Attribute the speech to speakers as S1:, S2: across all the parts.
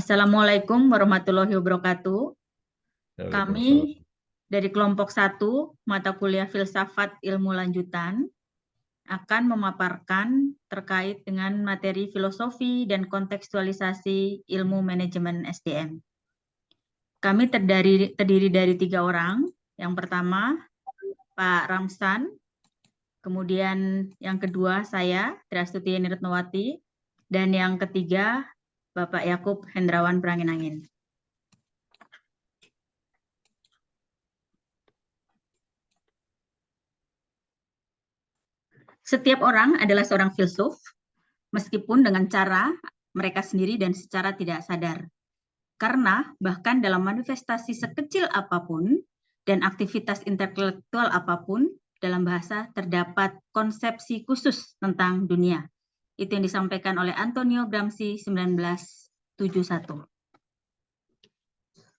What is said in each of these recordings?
S1: Assalamualaikum warahmatullahi wabarakatuh.
S2: Waalaikumsalam.
S1: Kami dari kelompok 1 mata kuliah Filsafat Ilmu Lanjutan akan memaparkan terkait dengan materi filosofi dan kontekstualisasi ilmu manajemen SDM. Kami terdiri dari 3 orang. Yang pertama, Pak Ramsan. Kemudian yang kedua, saya, Triastuti Yeni Retnowati. Dan yang ketiga, Bapak Yakub Hendrawan Pranginangin. Setiap orang adalah seorang filsuf, meskipun dengan cara mereka sendiri dan secara tidak sadar. Karena bahkan dalam manifestasi sekecil apapun dan aktivitas intelektual apapun, dalam bahasa terdapat konsepsi khusus tentang dunia. Itu yang disampaikan oleh Antonio Gramsci 1971.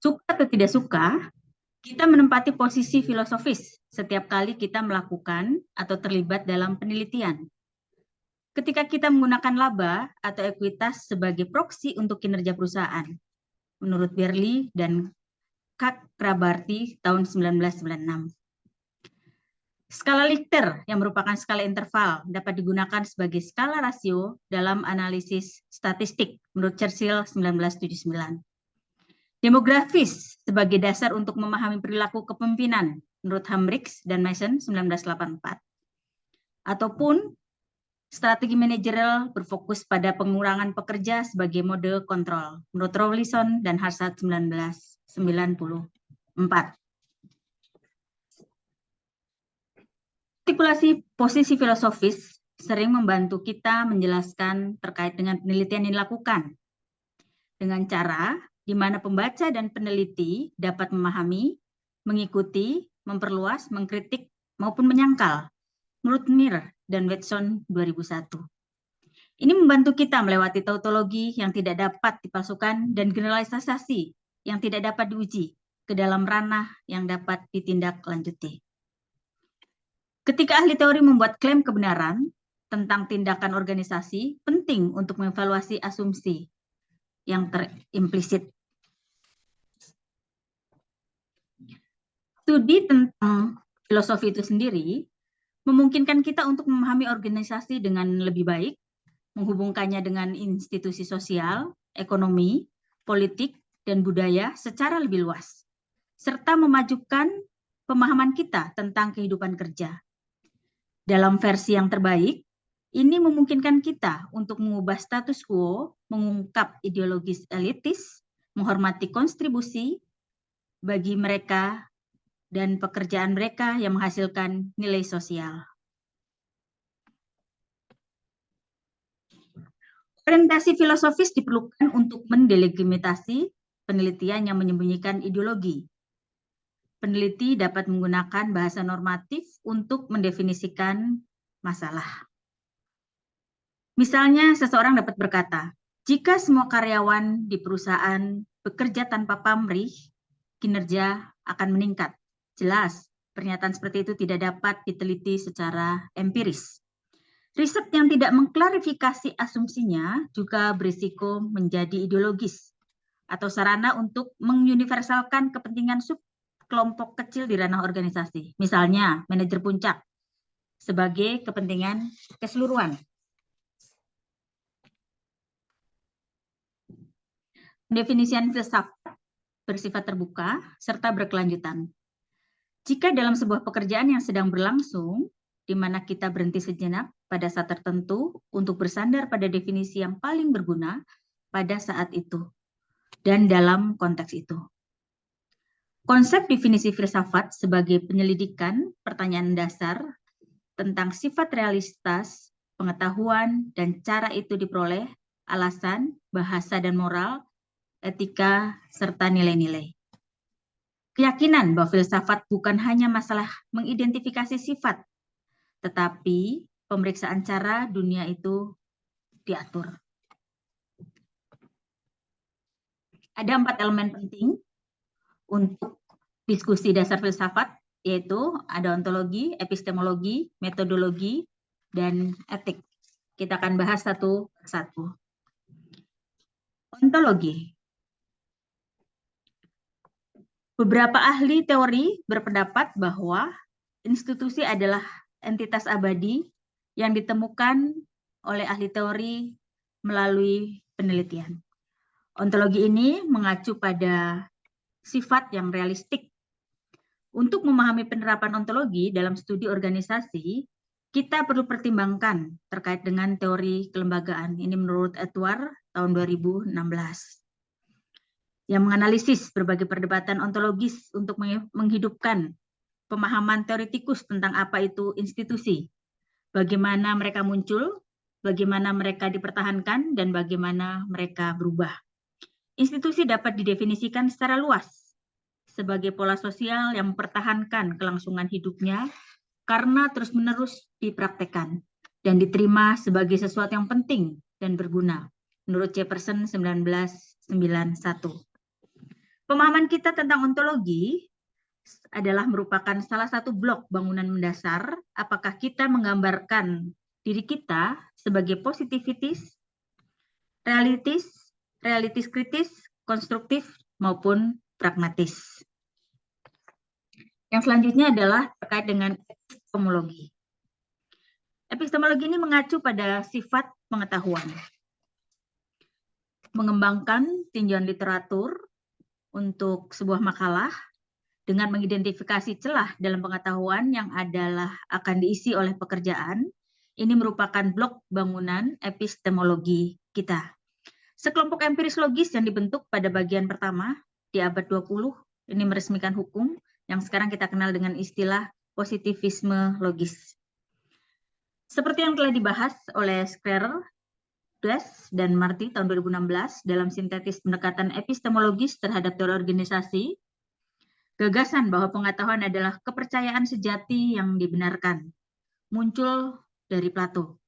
S1: Suka atau tidak suka, kita menempati posisi filosofis setiap kali kita melakukan atau terlibat dalam penelitian. Ketika kita menggunakan laba atau ekuitas sebagai proksi untuk kinerja perusahaan, menurut Berli dan Chakrabarty tahun 1996. Skala Richter yang merupakan skala interval dapat digunakan sebagai skala rasio dalam analisis statistik menurut Churchill 1979. Demografis sebagai dasar untuk memahami perilaku kepemimpinan menurut Hamricks dan Mason 1984. Ataupun strategi manajerial berfokus pada pengurangan pekerja sebagai mode kontrol menurut Rawlinson dan Harsat 1994. Artikulasi posisi filosofis sering membantu kita menjelaskan terkait dengan penelitian yang dilakukan dengan cara di mana pembaca dan peneliti dapat memahami, mengikuti, memperluas, mengkritik, maupun menyangkal menurut Mir dan Watson 2001. Ini membantu kita melewati tautologi yang tidak dapat dipalsukan dan generalisasi yang tidak dapat diuji ke dalam ranah yang dapat ditindaklanjuti. Ketika ahli teori membuat klaim kebenaran tentang tindakan organisasi, penting untuk mengevaluasi asumsi yang terimplisit. Studi tentang filosofi itu sendiri memungkinkan kita untuk memahami organisasi dengan lebih baik, menghubungkannya dengan institusi sosial, ekonomi, politik, dan budaya secara lebih luas, serta memajukan pemahaman kita tentang kehidupan kerja. Dalam versi yang terbaik, ini memungkinkan kita untuk mengubah status quo, mengungkap ideologis elitis, menghormati kontribusi bagi mereka dan pekerjaan mereka yang menghasilkan nilai sosial. Orientasi filosofis diperlukan untuk mendelegitimasi penelitian yang menyembunyikan ideologi. Peneliti dapat menggunakan bahasa normatif untuk mendefinisikan masalah. Misalnya, seseorang dapat berkata, jika semua karyawan di perusahaan bekerja tanpa pamrih, kinerja akan meningkat. Jelas, pernyataan seperti itu tidak dapat diteliti secara empiris. Riset yang tidak mengklarifikasi asumsinya juga berisiko menjadi ideologis atau sarana untuk menguniversalkan kepentingan kelompok kecil di ranah organisasi. Misalnya, manajer puncak sebagai kepentingan keseluruhan. Pendefinisian filsafat bersifat terbuka serta berkelanjutan. Jika dalam sebuah pekerjaan yang sedang berlangsung, di mana kita berhenti sejenak pada saat tertentu untuk bersandar pada definisi yang paling berguna pada saat itu dan dalam konteks itu. Konsep definisi filsafat sebagai penyelidikan pertanyaan dasar tentang sifat realitas, pengetahuan, dan cara itu diperoleh, alasan, bahasa, dan moral, etika, serta nilai-nilai. Keyakinan bahwa filsafat bukan hanya masalah mengidentifikasi sifat, tetapi pemeriksaan cara dunia itu diatur. Ada 4 elemen penting untuk diskusi dasar filsafat, yaitu ada ontologi, epistemologi, metodologi, dan etik. Kita akan bahas satu persatu. Ontologi. Beberapa ahli teori berpendapat bahwa institusi adalah entitas abadi yang ditemukan oleh ahli teori melalui penelitian. Ontologi ini mengacu pada sifat yang realistik. Untuk memahami penerapan ontologi dalam studi organisasi, kita perlu pertimbangkan terkait dengan teori kelembagaan. Ini menurut Edward tahun 2016. Yang menganalisis berbagai perdebatan ontologis untuk menghidupkan pemahaman teoretikus tentang apa itu institusi, bagaimana mereka muncul, bagaimana mereka dipertahankan, dan bagaimana mereka berubah. Institusi dapat didefinisikan secara luas sebagai pola sosial yang mempertahankan kelangsungan hidupnya karena terus-menerus dipraktekkan dan diterima sebagai sesuatu yang penting dan berguna, menurut Jefferson 1991. Pemahaman kita tentang ontologi adalah merupakan salah satu blok bangunan mendasar apakah kita menggambarkan diri kita sebagai positivitis, realitis kritis, konstruktif, maupun pragmatis. Yang selanjutnya adalah terkait dengan epistemologi. Epistemologi ini mengacu pada sifat pengetahuan. Mengembangkan tinjauan literatur untuk sebuah makalah dengan mengidentifikasi celah dalam pengetahuan yang adalah akan diisi oleh pekerjaan, ini merupakan blok bangunan epistemologi kita. Sekelompok empiris logis yang dibentuk pada bagian pertama di abad 20, ini meresmikan hukum yang sekarang kita kenal dengan istilah positivisme logis. Seperti yang telah dibahas oleh Square, Glass, dan Marty tahun 2016 dalam sintetis pendekatan epistemologis terhadap teori organisasi, gagasan bahwa pengetahuan adalah kepercayaan sejati yang dibenarkan, muncul dari Plato.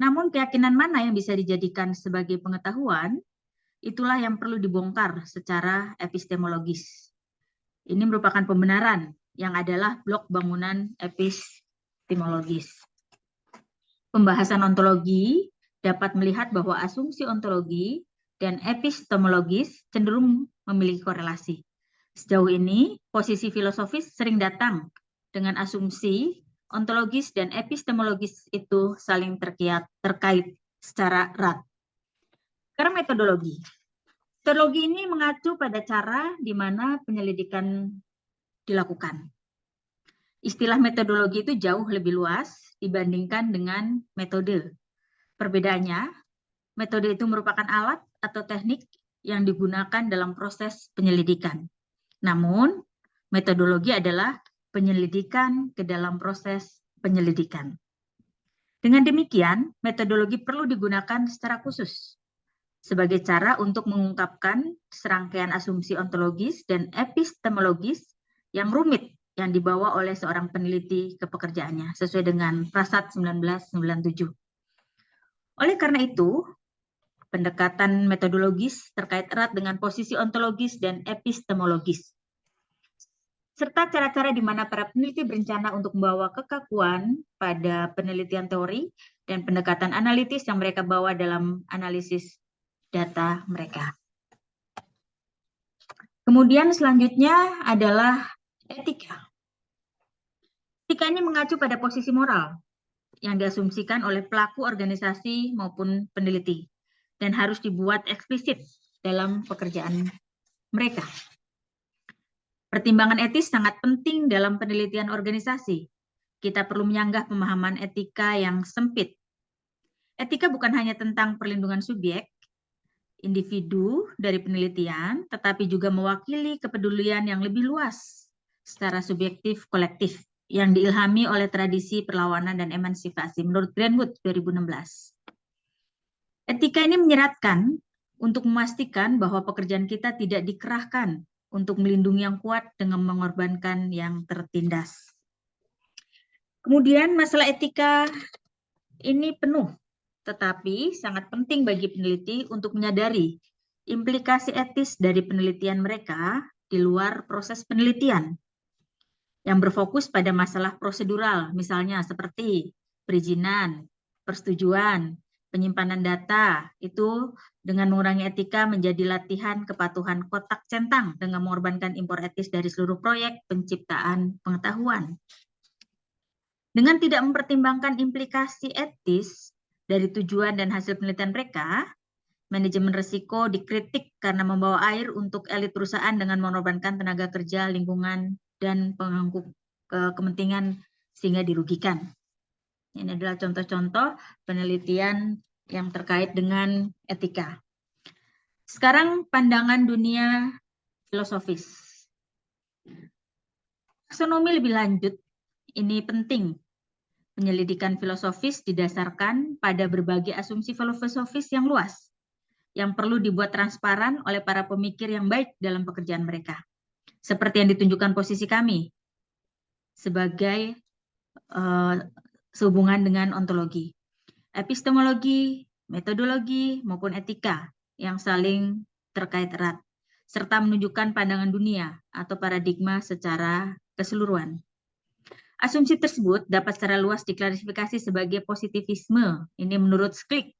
S1: Namun keyakinan mana yang bisa dijadikan sebagai pengetahuan, itulah yang perlu dibongkar secara epistemologis. Ini merupakan pembenaran yang adalah blok bangunan epistemologis. Pembahasan ontologi dapat melihat bahwa asumsi ontologi dan epistemologis cenderung memiliki korelasi. Sejauh ini, posisi filosofis sering datang dengan asumsi ontologis dan epistemologis itu saling terkait secara erat. Sekarang metodologi. Metodologi ini mengacu pada cara di mana penyelidikan dilakukan. Istilah metodologi itu jauh lebih luas dibandingkan dengan metode. Perbedaannya, metode itu merupakan alat atau teknik yang digunakan dalam proses penyelidikan. Namun, metodologi adalah penyelidikan ke dalam proses penyelidikan. Dengan demikian, metodologi perlu digunakan secara khusus sebagai cara untuk mengungkapkan serangkaian asumsi ontologis dan epistemologis yang rumit yang dibawa oleh seorang peneliti ke pekerjaannya sesuai dengan Prasad 1997. Oleh karena itu, pendekatan metodologis terkait erat dengan posisi ontologis dan epistemologis, serta cara-cara di mana para peneliti berencana untuk membawa kekakuan pada penelitian teori dan pendekatan analitis yang mereka bawa dalam analisis data mereka. Kemudian selanjutnya adalah etika. Etika ini mengacu pada posisi moral yang diasumsikan oleh pelaku organisasi maupun peneliti dan harus dibuat eksplisit dalam pekerjaan mereka. Pertimbangan etis sangat penting dalam penelitian organisasi. Kita perlu menyanggah pemahaman etika yang sempit. Etika bukan hanya tentang perlindungan subjek, individu dari penelitian, tetapi juga mewakili kepedulian yang lebih luas secara subjektif kolektif yang diilhami oleh tradisi perlawanan dan emansipasi menurut Greenwood 2016. Etika ini menyeratkan untuk memastikan bahwa pekerjaan kita tidak dikerahkan untuk melindungi yang kuat dengan mengorbankan yang tertindas. Kemudian masalah etika ini penuh, tetapi sangat penting bagi peneliti untuk menyadari implikasi etis dari penelitian mereka di luar proses penelitian yang berfokus pada masalah prosedural, misalnya seperti perizinan, persetujuan, penyimpanan data itu dengan mengurangi etika menjadi latihan kepatuhan kotak centang dengan mengorbankan impor etis dari seluruh proyek penciptaan pengetahuan. Dengan tidak mempertimbangkan implikasi etis dari tujuan dan hasil penelitian mereka, manajemen risiko dikritik karena membawa air untuk elit perusahaan dengan mengorbankan tenaga kerja, lingkungan, dan pengangkut kepentingan sehingga dirugikan. Ini adalah contoh-contoh penelitian yang terkait dengan etika. Sekarang pandangan dunia filosofis. Taksonomi lebih lanjut, ini penting. Penyelidikan filosofis didasarkan pada berbagai asumsi filosofis yang luas, yang perlu dibuat transparan oleh para pemikir yang baik dalam pekerjaan mereka. Seperti yang ditunjukkan posisi kami sebagai sehubungan dengan ontologi, epistemologi, metodologi, maupun etika yang saling terkait erat, serta menunjukkan pandangan dunia atau paradigma secara keseluruhan. Asumsi tersebut dapat secara luas diklasifikasi sebagai positivisme, ini menurut Schlick,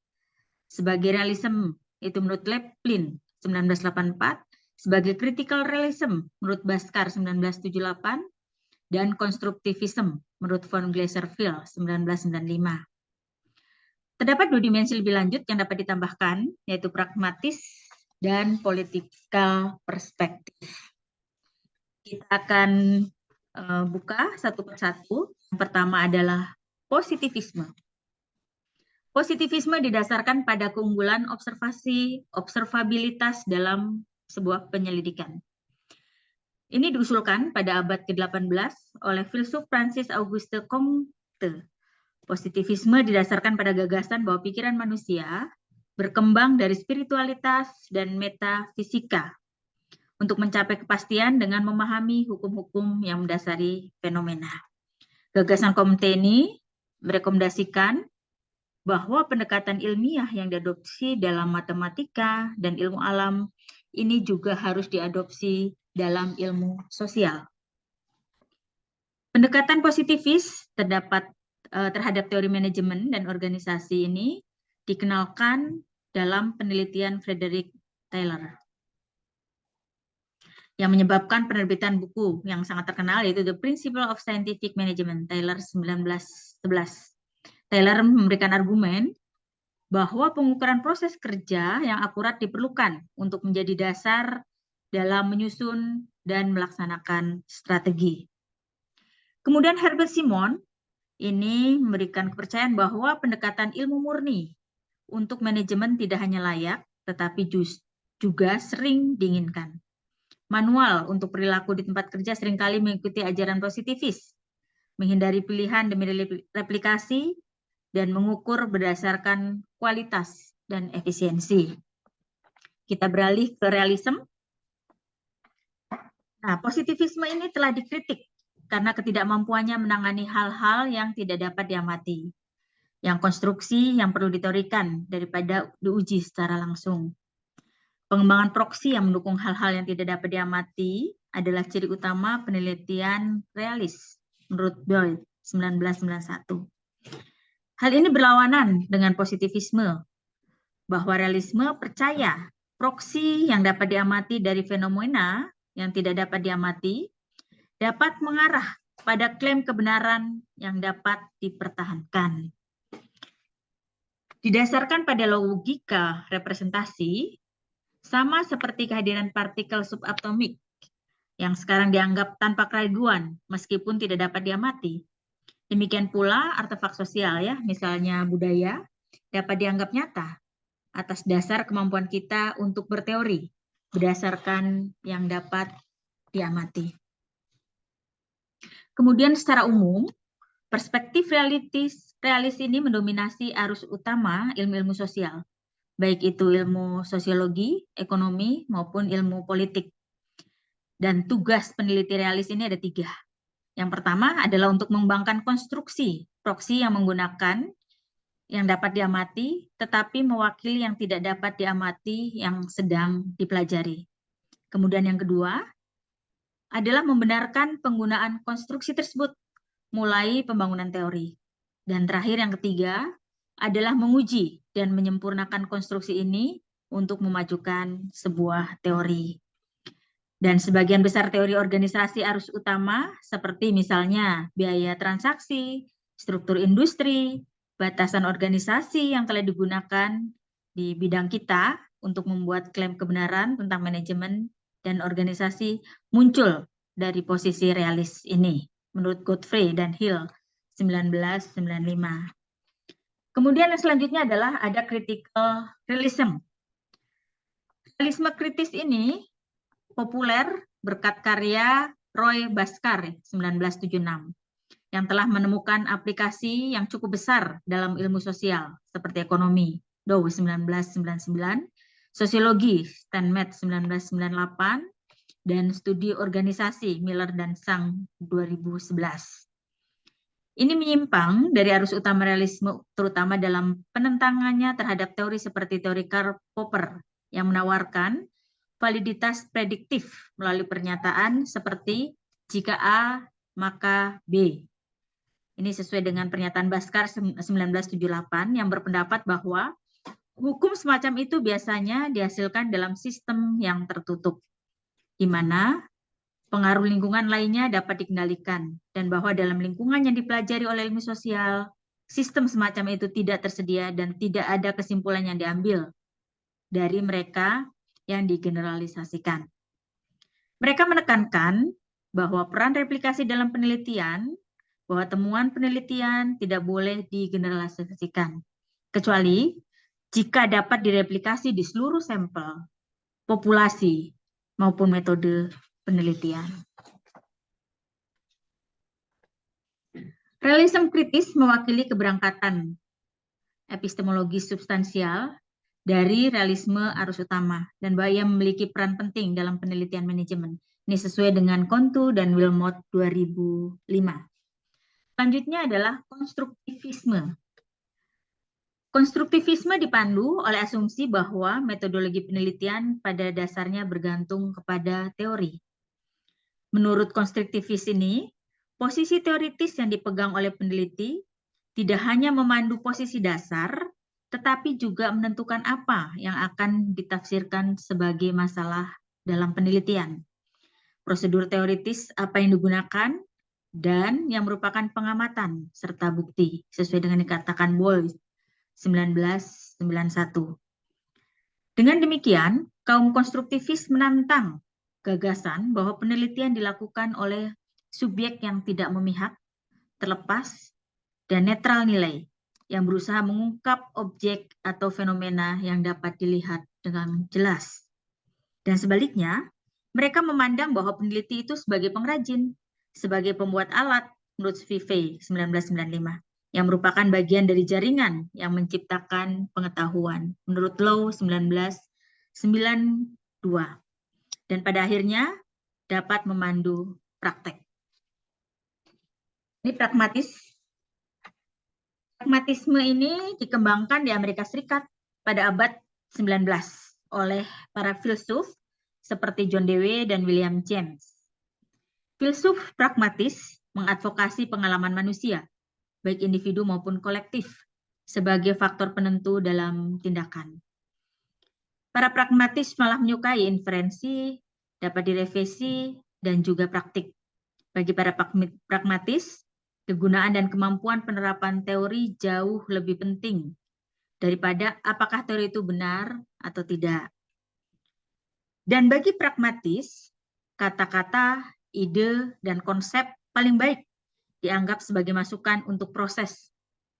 S1: sebagai realism, itu menurut Leplin 1984, sebagai critical realism menurut Bhaskar 1978, dan konstruktivisme menurut von Glaser-Phil 1995. Terdapat dua dimensi lebih lanjut yang dapat ditambahkan, yaitu pragmatis dan political perspektif. Kita akan buka satu persatu. Yang pertama adalah positivisme. Positivisme didasarkan pada keunggulan observabilitas dalam sebuah penyelidikan. Ini diusulkan pada abad ke-18 oleh filsuf Francis Auguste Comte. Positivisme didasarkan pada gagasan bahwa pikiran manusia berkembang dari spiritualitas dan metafisika untuk mencapai kepastian dengan memahami hukum-hukum yang mendasari fenomena. Gagasan Comte ini merekomendasikan bahwa pendekatan ilmiah yang diadopsi dalam matematika dan ilmu alam ini juga harus diadopsi dalam ilmu sosial. Pendekatan positivis terhadap teori manajemen dan organisasi ini dikenalkan dalam penelitian Frederick Taylor yang menyebabkan penerbitan buku yang sangat terkenal, yaitu The Principle of Scientific Management, Taylor 1911. Taylor memberikan argumen bahwa pengukuran proses kerja yang akurat diperlukan untuk menjadi dasar dalam menyusun dan melaksanakan strategi. Kemudian Herbert Simon ini memberikan kepercayaan bahwa pendekatan ilmu murni untuk manajemen tidak hanya layak, tetapi juga sering diinginkan. Manual untuk perilaku di tempat kerja seringkali mengikuti ajaran positivis, menghindari pilihan demi replikasi, dan mengukur berdasarkan kualitas dan efisiensi. Kita beralih ke realisme. Nah, positivisme ini telah dikritik karena ketidakmampuannya menangani hal-hal yang tidak dapat diamati, yang konstruksi yang perlu diteorikan daripada diuji secara langsung. Pengembangan proksi yang mendukung hal-hal yang tidak dapat diamati adalah ciri utama penelitian realis menurut Boyd 1991. Hal ini berlawanan dengan positivisme, bahwa realisme percaya proksi yang dapat diamati dari fenomena yang tidak dapat diamati dapat mengarah pada klaim kebenaran yang dapat dipertahankan. Didasarkan pada logika representasi, sama seperti kehadiran partikel subatomik yang sekarang dianggap tanpa keraguan meskipun tidak dapat diamati. Demikian pula artefak sosial, ya, misalnya budaya, dapat dianggap nyata atas dasar kemampuan kita untuk berteori berdasarkan yang dapat diamati. Kemudian secara umum, perspektif realis ini mendominasi arus utama ilmu-ilmu sosial, baik itu ilmu sosiologi, ekonomi, maupun ilmu politik. Dan tugas peneliti realis ini ada 3. Yang pertama adalah untuk mengembangkan konstruksi proksi yang menggunakan yang dapat diamati, tetapi mewakili yang tidak dapat diamati yang sedang dipelajari. Kemudian yang kedua adalah membenarkan penggunaan konstruksi tersebut, mulai pembangunan teori. Dan terakhir yang ketiga adalah menguji dan menyempurnakan konstruksi ini untuk memajukan sebuah teori. Dan sebagian besar teori organisasi arus utama seperti misalnya biaya transaksi, struktur industri, batasan organisasi yang telah digunakan di bidang kita untuk membuat klaim kebenaran tentang manajemen dan organisasi muncul dari posisi realis ini menurut Godfrey dan Hill 1995. Kemudian yang selanjutnya adalah ada critical realism. Realisme kritis ini populer berkat karya Roy Bhaskar 1976 yang telah menemukan aplikasi yang cukup besar dalam ilmu sosial seperti ekonomi Dow 1999, sosiologi Steinmetz 1998, dan studi organisasi Miller dan Sang 2011. Ini menyimpang dari arus utama realisme terutama dalam penentangannya terhadap teori seperti teori Karl Popper yang menawarkan validitas prediktif melalui pernyataan seperti jika A maka B. Ini sesuai dengan pernyataan Bhaskar 1978 yang berpendapat bahwa hukum semacam itu biasanya dihasilkan dalam sistem yang tertutup, di mana pengaruh lingkungan lainnya dapat dikendalikan, dan bahwa dalam lingkungan yang dipelajari oleh ilmu sosial, sistem semacam itu tidak tersedia dan tidak ada kesimpulan yang diambil dari mereka yang digeneralisasikan. Mereka menekankan bahwa peran replikasi dalam penelitian, bahwa temuan penelitian tidak boleh digeneralisasikan, kecuali jika dapat direplikasi di seluruh sampel, populasi, maupun metode penelitian. Realisme kritis mewakili keberangkatan epistemologi substansial dari realisme arus utama dan bahwa ia memiliki peran penting dalam penelitian manajemen. Ini sesuai dengan Contu dan Wilmot 2005. Selanjutnya adalah konstruktivisme. Konstruktivisme dipandu oleh asumsi bahwa metodologi penelitian pada dasarnya bergantung kepada teori. Menurut konstruktivis ini, posisi teoritis yang dipegang oleh peneliti tidak hanya memandu posisi dasar, tetapi juga menentukan apa yang akan ditafsirkan sebagai masalah dalam penelitian. Prosedur teoritis apa yang digunakan, dan yang merupakan pengamatan serta bukti, sesuai dengan dikatakan Boyce 1991. Dengan demikian, kaum konstruktivis menantang gagasan bahwa penelitian dilakukan oleh subjek yang tidak memihak, terlepas, dan netral nilai, yang berusaha mengungkap objek atau fenomena yang dapat dilihat dengan jelas. Dan sebaliknya, mereka memandang bahwa peneliti itu sebagai pengrajin, sebagai pembuat alat, menurut Vivey 1995, yang merupakan bagian dari jaringan yang menciptakan pengetahuan, menurut Low 1992. Dan pada akhirnya dapat memandu praktek. Ini pragmatis. Pragmatisme ini dikembangkan di Amerika Serikat pada abad 19 oleh para filsuf seperti John Dewey dan William James. Filsuf pragmatis mengadvokasi pengalaman manusia, baik individu maupun kolektif, sebagai faktor penentu dalam tindakan. Para pragmatis malah menyukai inferensi, dapat direvisi, dan juga praktik. Bagi para pragmatis, kegunaan dan kemampuan penerapan teori jauh lebih penting daripada apakah teori itu benar atau tidak. Dan bagi pragmatis, kata-kata, ide, dan konsep paling baik dianggap sebagai masukan untuk proses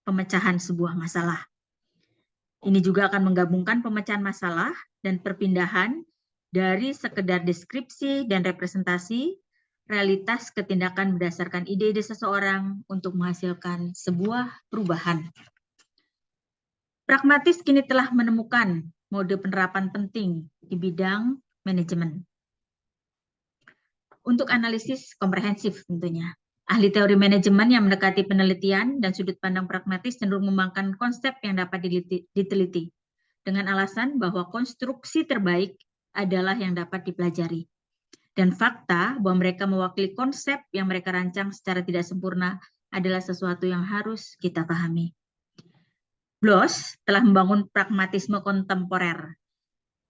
S1: pemecahan sebuah masalah. Ini juga akan menggabungkan pemecahan masalah dan perpindahan dari sekedar deskripsi dan representasi realitas ke tindakan berdasarkan ide-ide seseorang untuk menghasilkan sebuah perubahan. Pragmatis kini telah menemukan mode penerapan penting di bidang manajemen. Untuk analisis komprehensif tentunya. Ahli teori manajemen yang mendekati penelitian dan sudut pandang pragmatis cenderung mengembangkan konsep yang dapat diteliti dengan alasan bahwa konstruksi terbaik adalah yang dapat dipelajari. Dan fakta bahwa mereka mewakili konsep yang mereka rancang secara tidak sempurna adalah sesuatu yang harus kita pahami. Bloss telah membangun pragmatisme kontemporer,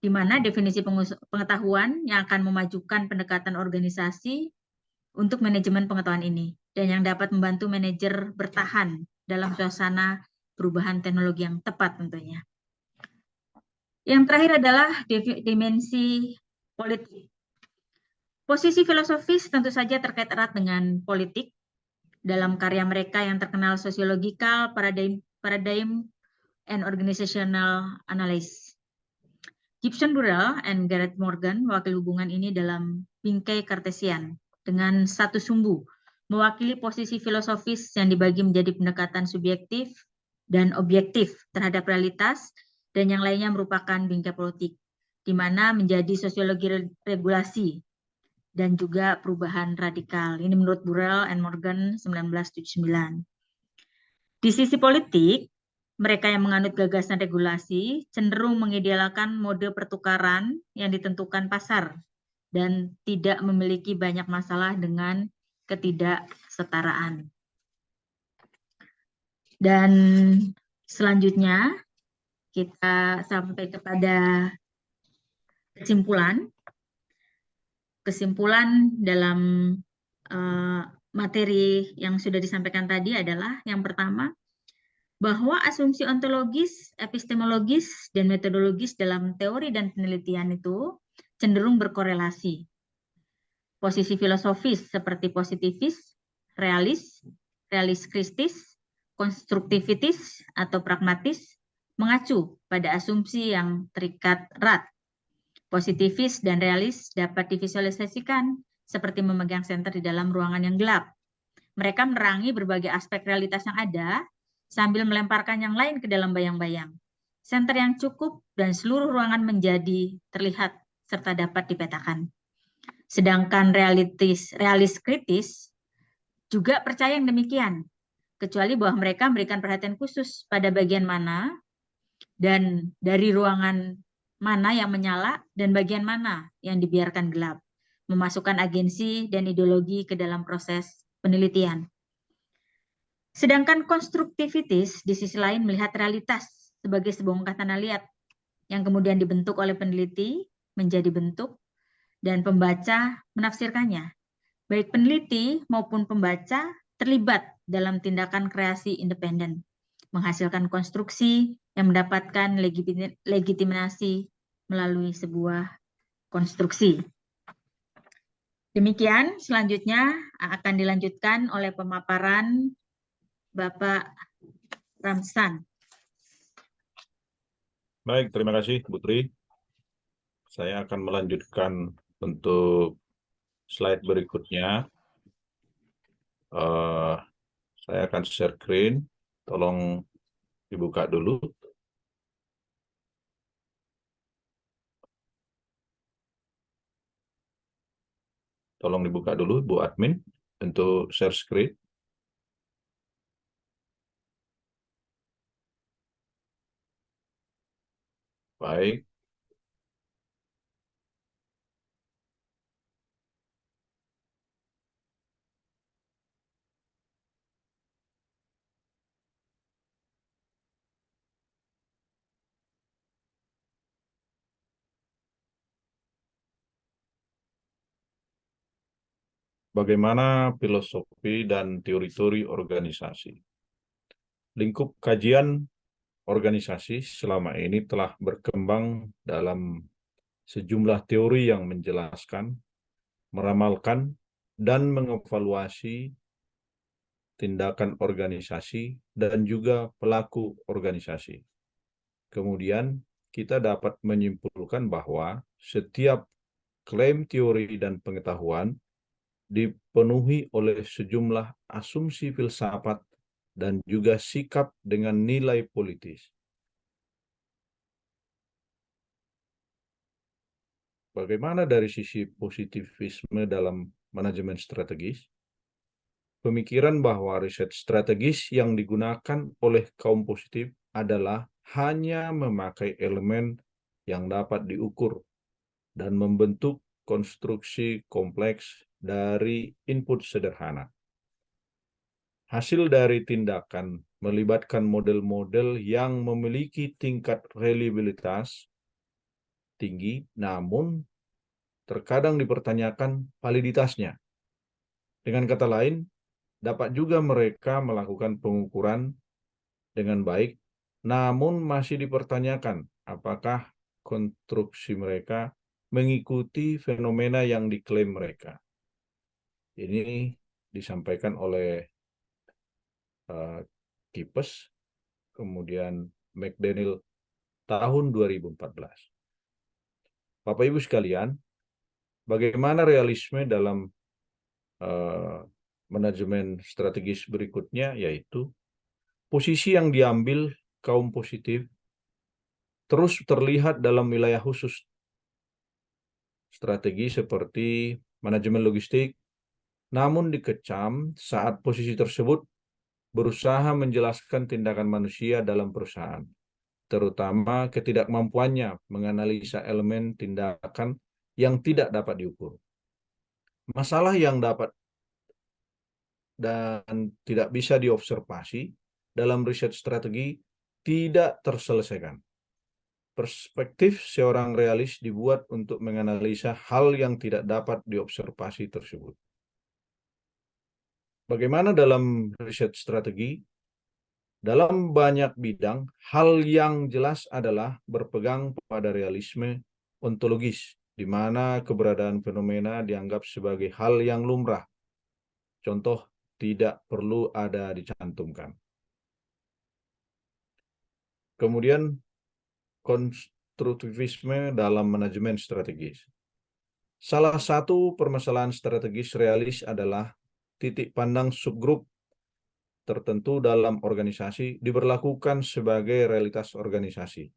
S1: di mana definisi pengetahuan yang akan memajukan pendekatan organisasi untuk manajemen pengetahuan ini, dan yang dapat membantu manajer bertahan dalam suasana perubahan teknologi yang tepat tentunya. Yang terakhir adalah dimensi politik. Posisi filosofis tentu saja terkait erat dengan politik. Dalam karya mereka yang terkenal Sociological Paradigm and Organizational Analysis. Gibson Burrell and Gareth Morgan mewakili hubungan ini dalam bingkai Kartesian dengan satu sumbu, mewakili posisi filosofis yang dibagi menjadi pendekatan subjektif dan objektif terhadap realitas, dan yang lainnya merupakan bingkai politik, di mana menjadi sosiologi regulasi dan juga perubahan radikal. Ini menurut Burrell and Morgan 1979. Di sisi politik, mereka yang menganut gagasan regulasi cenderung mengidealkan mode pertukaran yang ditentukan pasar dan tidak memiliki banyak masalah dengan ketidaksetaraan. Dan selanjutnya kita sampai kepada kesimpulan. Kesimpulan dalam materi yang sudah disampaikan tadi adalah yang pertama, bahwa asumsi ontologis, epistemologis, dan metodologis dalam teori dan penelitian itu cenderung berkorelasi. Posisi filosofis seperti positivis, realis, realis kristis, konstruktivitis, atau pragmatis mengacu pada asumsi yang terikat erat. Positivis dan realis dapat divisualisasikan seperti memegang senter di dalam ruangan yang gelap. Mereka menerangi berbagai aspek realitas yang ada sambil melemparkan yang lain ke dalam bayang-bayang. Senter yang cukup dan seluruh ruangan menjadi terlihat serta dapat dipetakan. Sedangkan realis kritis juga percaya yang demikian, kecuali bahwa mereka memberikan perhatian khusus pada bagian mana dan dari ruangan mana yang menyala dan bagian mana yang dibiarkan gelap, memasukkan agensi dan ideologi ke dalam proses penelitian. Sedangkan konstruktivitis di sisi lain melihat realitas sebagai sebuah ungkapan liat yang kemudian dibentuk oleh peneliti menjadi bentuk dan pembaca menafsirkannya. Baik peneliti maupun pembaca terlibat dalam tindakan kreasi independen, menghasilkan konstruksi yang mendapatkan legitimasi melalui sebuah konstruksi. Demikian, selanjutnya akan dilanjutkan oleh pemaparan Bapak Ramsan.
S2: Baik, terima kasih Bu Tri. Saya akan melanjutkan untuk slide berikutnya. Saya akan share screen. Tolong dibuka dulu. Tolong dibuka dulu, Bu Admin, untuk share screen. Baik. Bagaimana filosofi dan teori-teori organisasi? Lingkup kajian organisasi selama ini telah berkembang dalam sejumlah teori yang menjelaskan, meramalkan, dan mengevaluasi tindakan organisasi dan juga pelaku organisasi. Kemudian, kita dapat menyimpulkan bahwa setiap klaim teori dan pengetahuan dipenuhi oleh sejumlah asumsi filsafat dan juga sikap dengan nilai politis. Bagaimana dari sisi positivisme dalam manajemen strategis? Pemikiran bahwa riset strategis yang digunakan oleh kaum positif adalah hanya memakai elemen yang dapat diukur dan membentuk konstruksi kompleks dari input sederhana. Hasil dari tindakan melibatkan model-model yang memiliki tingkat reliabilitas tinggi, namun terkadang dipertanyakan validitasnya. Dengan kata lain, dapat juga mereka melakukan pengukuran dengan baik, namun masih dipertanyakan apakah konstruksi mereka mengikuti fenomena yang diklaim mereka. Ini disampaikan oleh Kipes, kemudian McDaniel tahun 2014. Bapak Ibu sekalian, bagaimana realisme dalam manajemen strategis berikutnya, yaitu posisi yang diambil kaum positif terus terlihat dalam wilayah khusus strategi seperti manajemen logistik, namun dikecam saat posisi tersebut berusaha menjelaskan tindakan manusia dalam perusahaan, terutama ketidakmampuannya menganalisa elemen tindakan yang tidak dapat diukur. Masalah yang dapat dan tidak bisa diobservasi dalam riset strategi tidak terselesaikan. Perspektif seorang realis dibuat untuk menganalisa hal yang tidak dapat diobservasi tersebut. Bagaimana dalam riset strategi? Dalam banyak bidang, hal yang jelas adalah berpegang pada realisme ontologis, di mana keberadaan fenomena dianggap sebagai hal yang lumrah. Contoh, tidak perlu ada dicantumkan. Kemudian, konstruktivisme dalam manajemen strategis. Salah satu permasalahan strategis realis adalah titik pandang subgrup tertentu dalam organisasi diberlakukan sebagai realitas organisasi.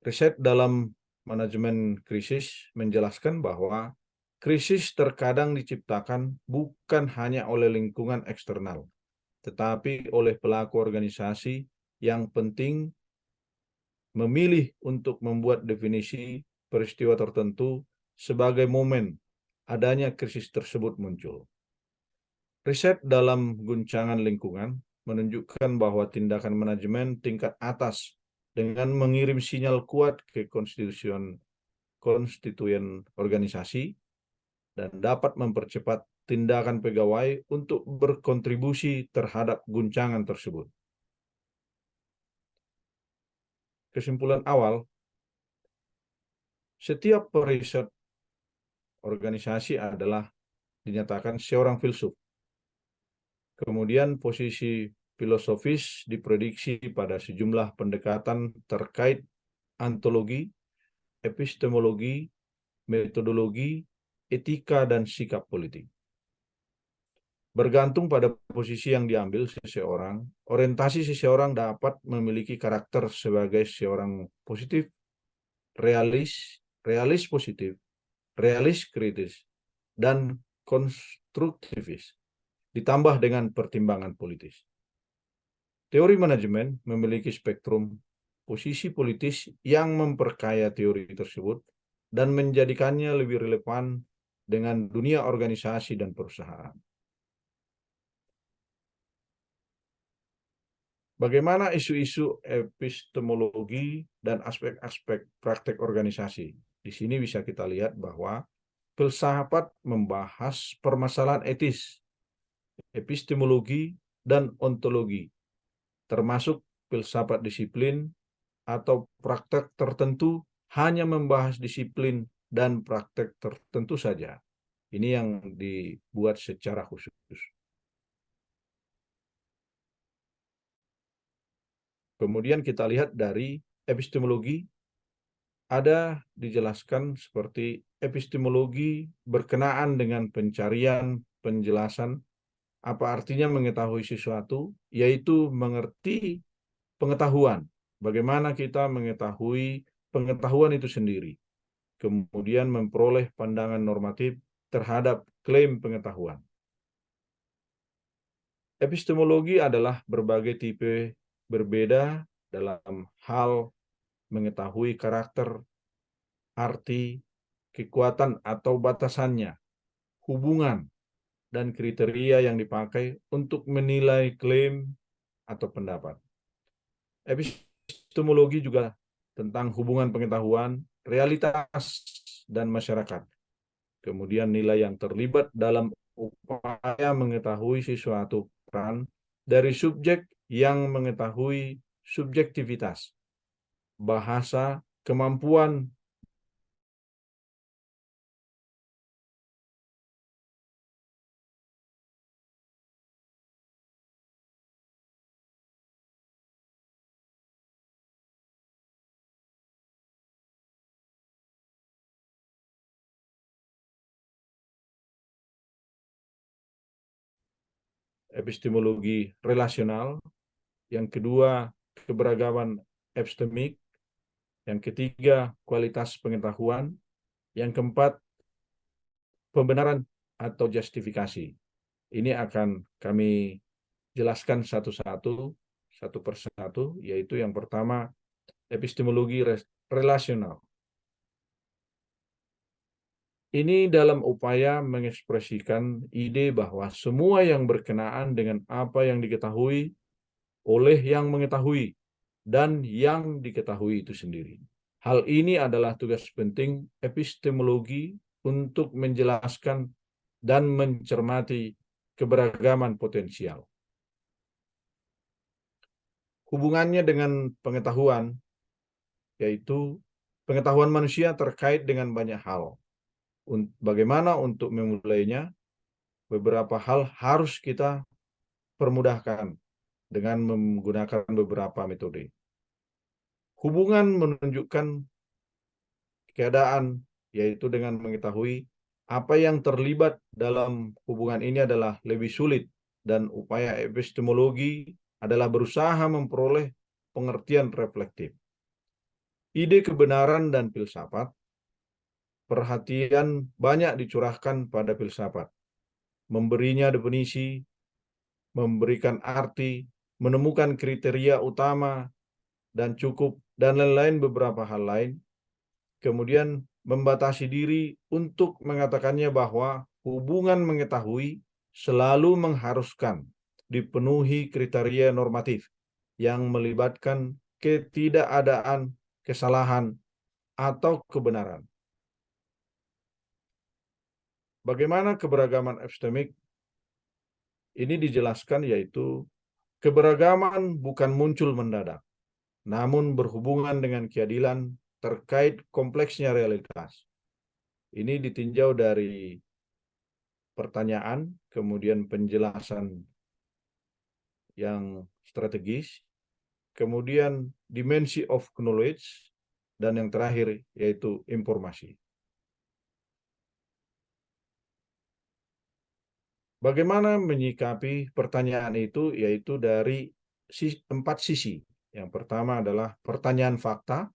S2: Riset dalam manajemen krisis menjelaskan bahwa krisis terkadang diciptakan bukan hanya oleh lingkungan eksternal, tetapi oleh pelaku organisasi yang penting memilih untuk membuat definisi peristiwa tertentu sebagai momen adanya krisis tersebut muncul. Riset dalam guncangan lingkungan menunjukkan bahwa tindakan manajemen tingkat atas dengan mengirim sinyal kuat ke konstituen organisasi dan dapat mempercepat tindakan pegawai untuk berkontribusi terhadap guncangan tersebut. Kesimpulan awal, setiap periset organisasi adalah dinyatakan seorang filsuf. Kemudian posisi filosofis diprediksi pada sejumlah pendekatan terkait ontologi, epistemologi, metodologi, etika, dan sikap politik. Bergantung pada posisi yang diambil seseorang, orientasi seseorang dapat memiliki karakter sebagai seorang positif, realis, realis positif, realis kritis, dan konstruktivis, ditambah dengan pertimbangan politis. Teori manajemen memiliki spektrum posisi politis yang memperkaya teori tersebut dan menjadikannya lebih relevan dengan dunia organisasi dan perusahaan. Bagaimana isu-isu epistemologi dan aspek-aspek praktek organisasi? Di sini bisa kita lihat bahwa filsafat membahas permasalahan etis, epistemologi, dan ontologi, termasuk filsafat disiplin atau praktek tertentu hanya membahas disiplin dan praktek tertentu saja. Ini yang dibuat secara khusus. Kemudian kita lihat dari epistemologi, ada dijelaskan seperti epistemologi berkenaan dengan pencarian, penjelasan, apa artinya mengetahui sesuatu, yaitu mengerti pengetahuan. Bagaimana kita mengetahui pengetahuan itu sendiri. Kemudian memperoleh pandangan normatif terhadap klaim pengetahuan. Epistemologi adalah berbagai tipe berbeda dalam hal mengetahui karakter, arti, kekuatan atau batasannya, hubungan, dan kriteria yang dipakai untuk menilai klaim atau pendapat. Epistemologi juga tentang hubungan pengetahuan, realitas, dan masyarakat. Kemudian nilai yang terlibat dalam upaya mengetahui sesuatu peran dari subjek yang mengetahui subjektivitas, bahasa, kemampuan epistemologi relasional, yang kedua keberagaman epistemik, yang ketiga kualitas pengetahuan, yang keempat pembenaran atau justifikasi. Ini akan kami jelaskan satu-satu, satu persatu, yaitu yang pertama epistemologi relasional. Ini dalam upaya mengekspresikan ide bahwa semua yang berkenaan dengan apa yang diketahui oleh yang mengetahui dan yang diketahui itu sendiri. Hal ini adalah tugas penting epistemologi untuk menjelaskan dan mencermati keberagaman potensial. Hubungannya dengan pengetahuan, yaitu pengetahuan manusia terkait dengan banyak hal. Bagaimana untuk memulainya? Beberapa hal harus kita permudahkan dengan menggunakan beberapa metode. Hubungan menunjukkan keadaan, yaitu dengan mengetahui apa yang terlibat dalam hubungan ini adalah lebih sulit, dan upaya epistemologi adalah berusaha memperoleh pengertian reflektif. Ide kebenaran dan filsafat, perhatian banyak dicurahkan pada filsafat, memberinya definisi, memberikan arti, menemukan kriteria utama dan cukup, dan lain-lain beberapa hal lain. Kemudian membatasi diri untuk mengatakannya bahwa hubungan mengetahui selalu mengharuskan dipenuhi kriteria normatif yang melibatkan ketidakadaan kesalahan atau kebenaran. Bagaimana keberagaman epistemik? Ini dijelaskan, yaitu keberagaman bukan muncul mendadak, namun berhubungan dengan keadilan terkait kompleksnya realitas. Ini ditinjau dari pertanyaan, kemudian penjelasan yang strategis, kemudian dimensi of knowledge, dan yang terakhir yaitu informasi. Bagaimana menyikapi pertanyaan itu, yaitu dari 4 sisi. Yang pertama adalah pertanyaan fakta,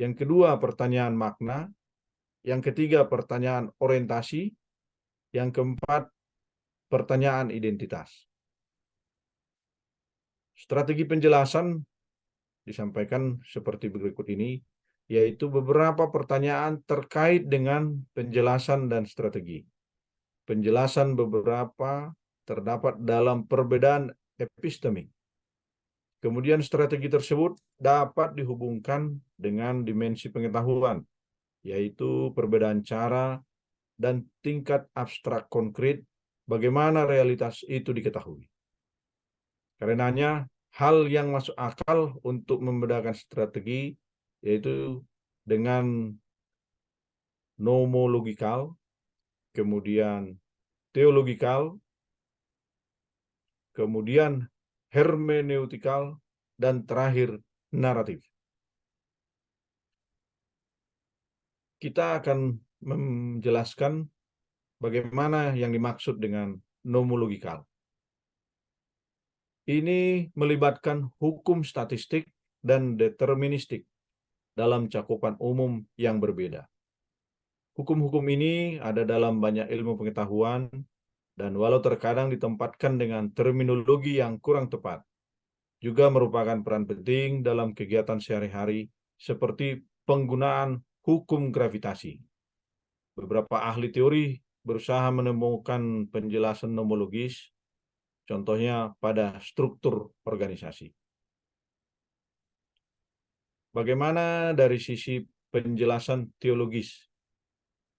S2: yang kedua pertanyaan makna, yang ketiga pertanyaan orientasi, yang keempat pertanyaan identitas. Strategi penjelasan disampaikan seperti berikut ini, yaitu beberapa pertanyaan terkait dengan penjelasan dan strategi. Penjelasan beberapa terdapat dalam perbedaan epistemik. Kemudian strategi tersebut dapat dihubungkan dengan dimensi pengetahuan, yaitu perbedaan cara dan tingkat abstrak konkret bagaimana realitas itu diketahui. Karenanya, hal yang masuk akal untuk membedakan strategi yaitu dengan nomologikal, kemudian teologikal, kemudian hermeneutikal, dan terakhir naratif. Kita akan menjelaskan bagaimana yang dimaksud dengan nomologikal. Ini melibatkan hukum statistik dan deterministik dalam cakupan umum yang berbeda. Hukum-hukum ini ada dalam banyak ilmu pengetahuan, dan walau terkadang ditempatkan dengan terminologi yang kurang tepat, juga merupakan peran penting dalam kegiatan sehari-hari seperti penggunaan hukum gravitasi. Beberapa ahli teori berusaha menemukan penjelasan nomologis, contohnya pada struktur organisasi. Bagaimana dari sisi penjelasan teologis?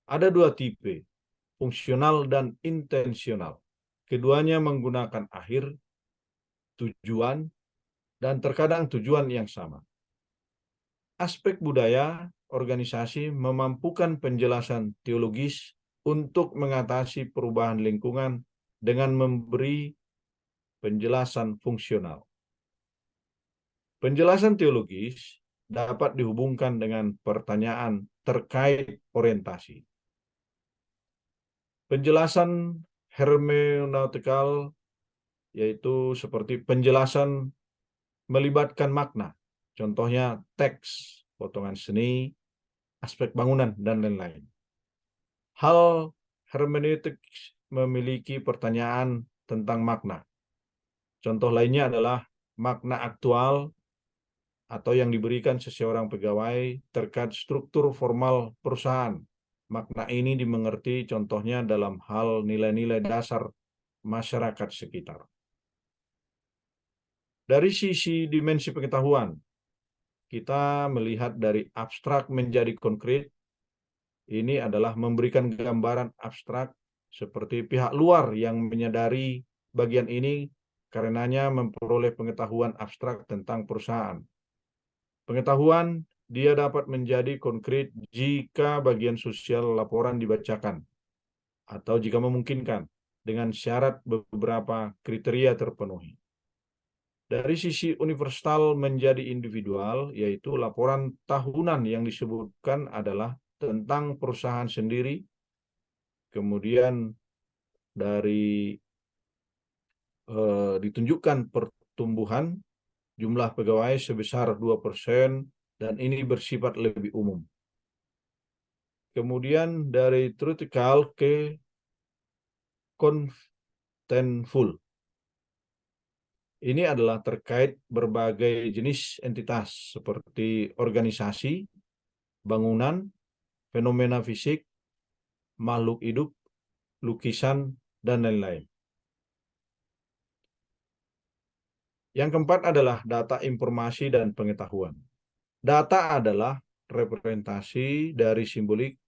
S2: Ada dua tipe, fungsional dan intensional. Keduanya menggunakan akhir, tujuan, dan terkadang tujuan yang sama. Aspek budaya organisasi memampukan penjelasan teologis untuk mengatasi perubahan lingkungan dengan memberi penjelasan fungsional. Penjelasan teologis dapat dihubungkan dengan pertanyaan terkait orientasi. Penjelasan hermeneutikal yaitu seperti penjelasan melibatkan makna, contohnya teks, potongan seni, aspek bangunan, dan lain-lain. Hal hermeneutik memiliki pertanyaan tentang makna. Contoh lainnya adalah makna aktual atau yang diberikan seseorang pegawai terkait struktur formal perusahaan. Makna ini dimengerti contohnya dalam hal nilai-nilai dasar masyarakat sekitar. Dari sisi dimensi pengetahuan, kita melihat dari abstrak menjadi konkret. Ini adalah memberikan gambaran abstrak seperti pihak luar yang menyadari bagian ini karenanya memperoleh pengetahuan abstrak tentang perusahaan. Pengetahuan dia dapat menjadi konkret jika bagian sosial laporan dibacakan atau jika memungkinkan dengan syarat beberapa kriteria terpenuhi. Dari sisi universal menjadi individual, yaitu laporan tahunan yang disebutkan adalah tentang perusahaan sendiri, kemudian dari ditunjukkan pertumbuhan jumlah pegawai sebesar 2% dan ini bersifat lebih umum. Kemudian dari theoretical ke contentful. Ini adalah terkait berbagai jenis entitas seperti organisasi, bangunan, fenomena fisik, makhluk hidup, lukisan, dan lain-lain. Yang keempat adalah data informasi dan pengetahuan. Data adalah representasi dari simbolik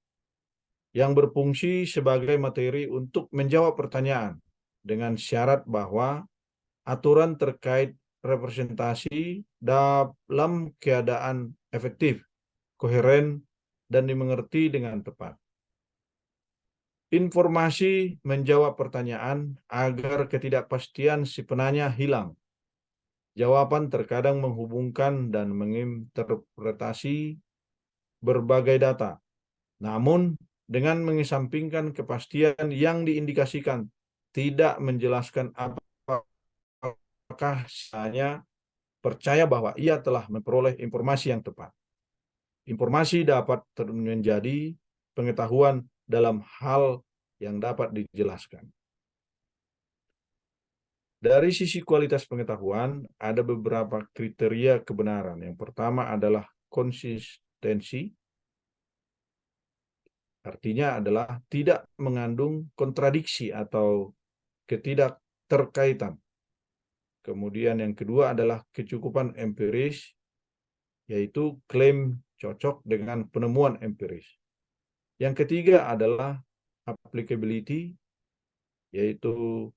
S2: yang berfungsi sebagai materi untuk menjawab pertanyaan dengan syarat bahwa aturan terkait representasi dalam keadaan efektif, koheren, dan dimengerti dengan tepat. Informasi menjawab pertanyaan agar ketidakpastian si penanya hilang. Jawaban terkadang menghubungkan dan menginterpretasi berbagai data, namun dengan mengesampingkan kepastian yang diindikasikan, tidak menjelaskan apakah hanya percaya bahwa ia telah memperoleh informasi yang tepat. Informasi dapat menjadi pengetahuan dalam hal yang dapat dijelaskan. Dari sisi kualitas pengetahuan, ada beberapa kriteria kebenaran. Yang pertama adalah konsistensi, artinya adalah tidak mengandung kontradiksi atau ketidakterkaitan. Kemudian yang kedua adalah kecukupan empiris, yaitu klaim cocok dengan penemuan empiris. Yang ketiga adalah applicability, yaitu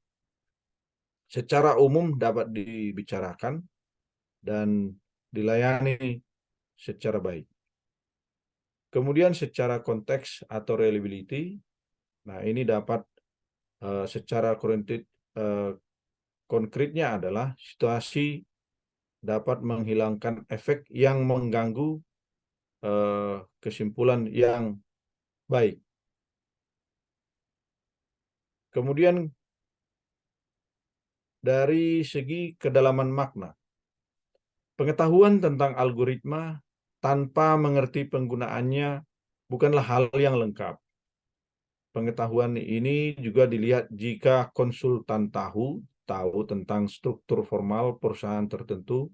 S2: secara umum dapat dibicarakan dan dilayani secara baik. Kemudian secara konteks atau reliability, nah ini dapat secara konkretnya adalah situasi dapat menghilangkan efek yang mengganggu kesimpulan yang baik. Kemudian dari segi kedalaman makna, pengetahuan tentang algoritma tanpa mengerti penggunaannya bukanlah hal yang lengkap. Pengetahuan ini juga dilihat jika konsultan tahu tentang struktur formal perusahaan tertentu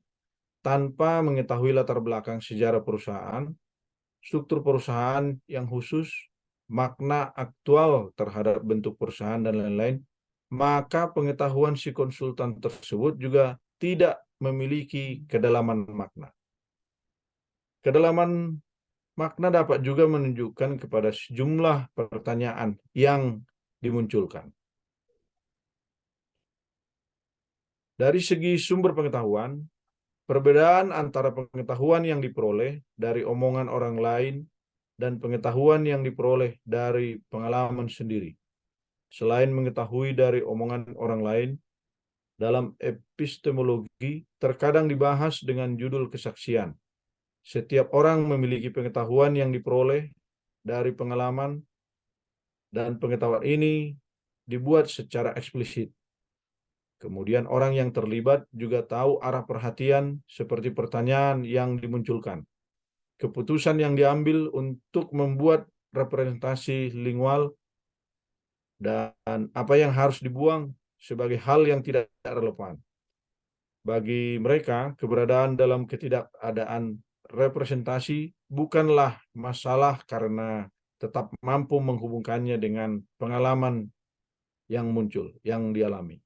S2: tanpa mengetahui latar belakang sejarah perusahaan, struktur perusahaan yang khusus, makna aktual terhadap bentuk perusahaan dan lain-lain, maka pengetahuan si konsultan tersebut juga tidak memiliki kedalaman makna. Kedalaman makna dapat juga menunjukkan kepada sejumlah pertanyaan yang dimunculkan. Dari segi sumber pengetahuan, perbedaan antara pengetahuan yang diperoleh dari omongan orang lain dan pengetahuan yang diperoleh dari pengalaman sendiri. Selain mengetahui dari omongan orang lain, dalam epistemologi terkadang dibahas dengan judul kesaksian. Setiap orang memiliki pengetahuan yang diperoleh dari pengalaman, dan pengetahuan ini dibuat secara eksplisit. Kemudian orang yang terlibat juga tahu arah perhatian seperti pertanyaan yang dimunculkan, keputusan yang diambil untuk membuat representasi lingual, dan apa yang harus dibuang sebagai hal yang tidak relevan. Bagi mereka, keberadaan dalam ketidakadaan representasi bukanlah masalah karena tetap mampu menghubungkannya dengan pengalaman yang muncul, yang dialami.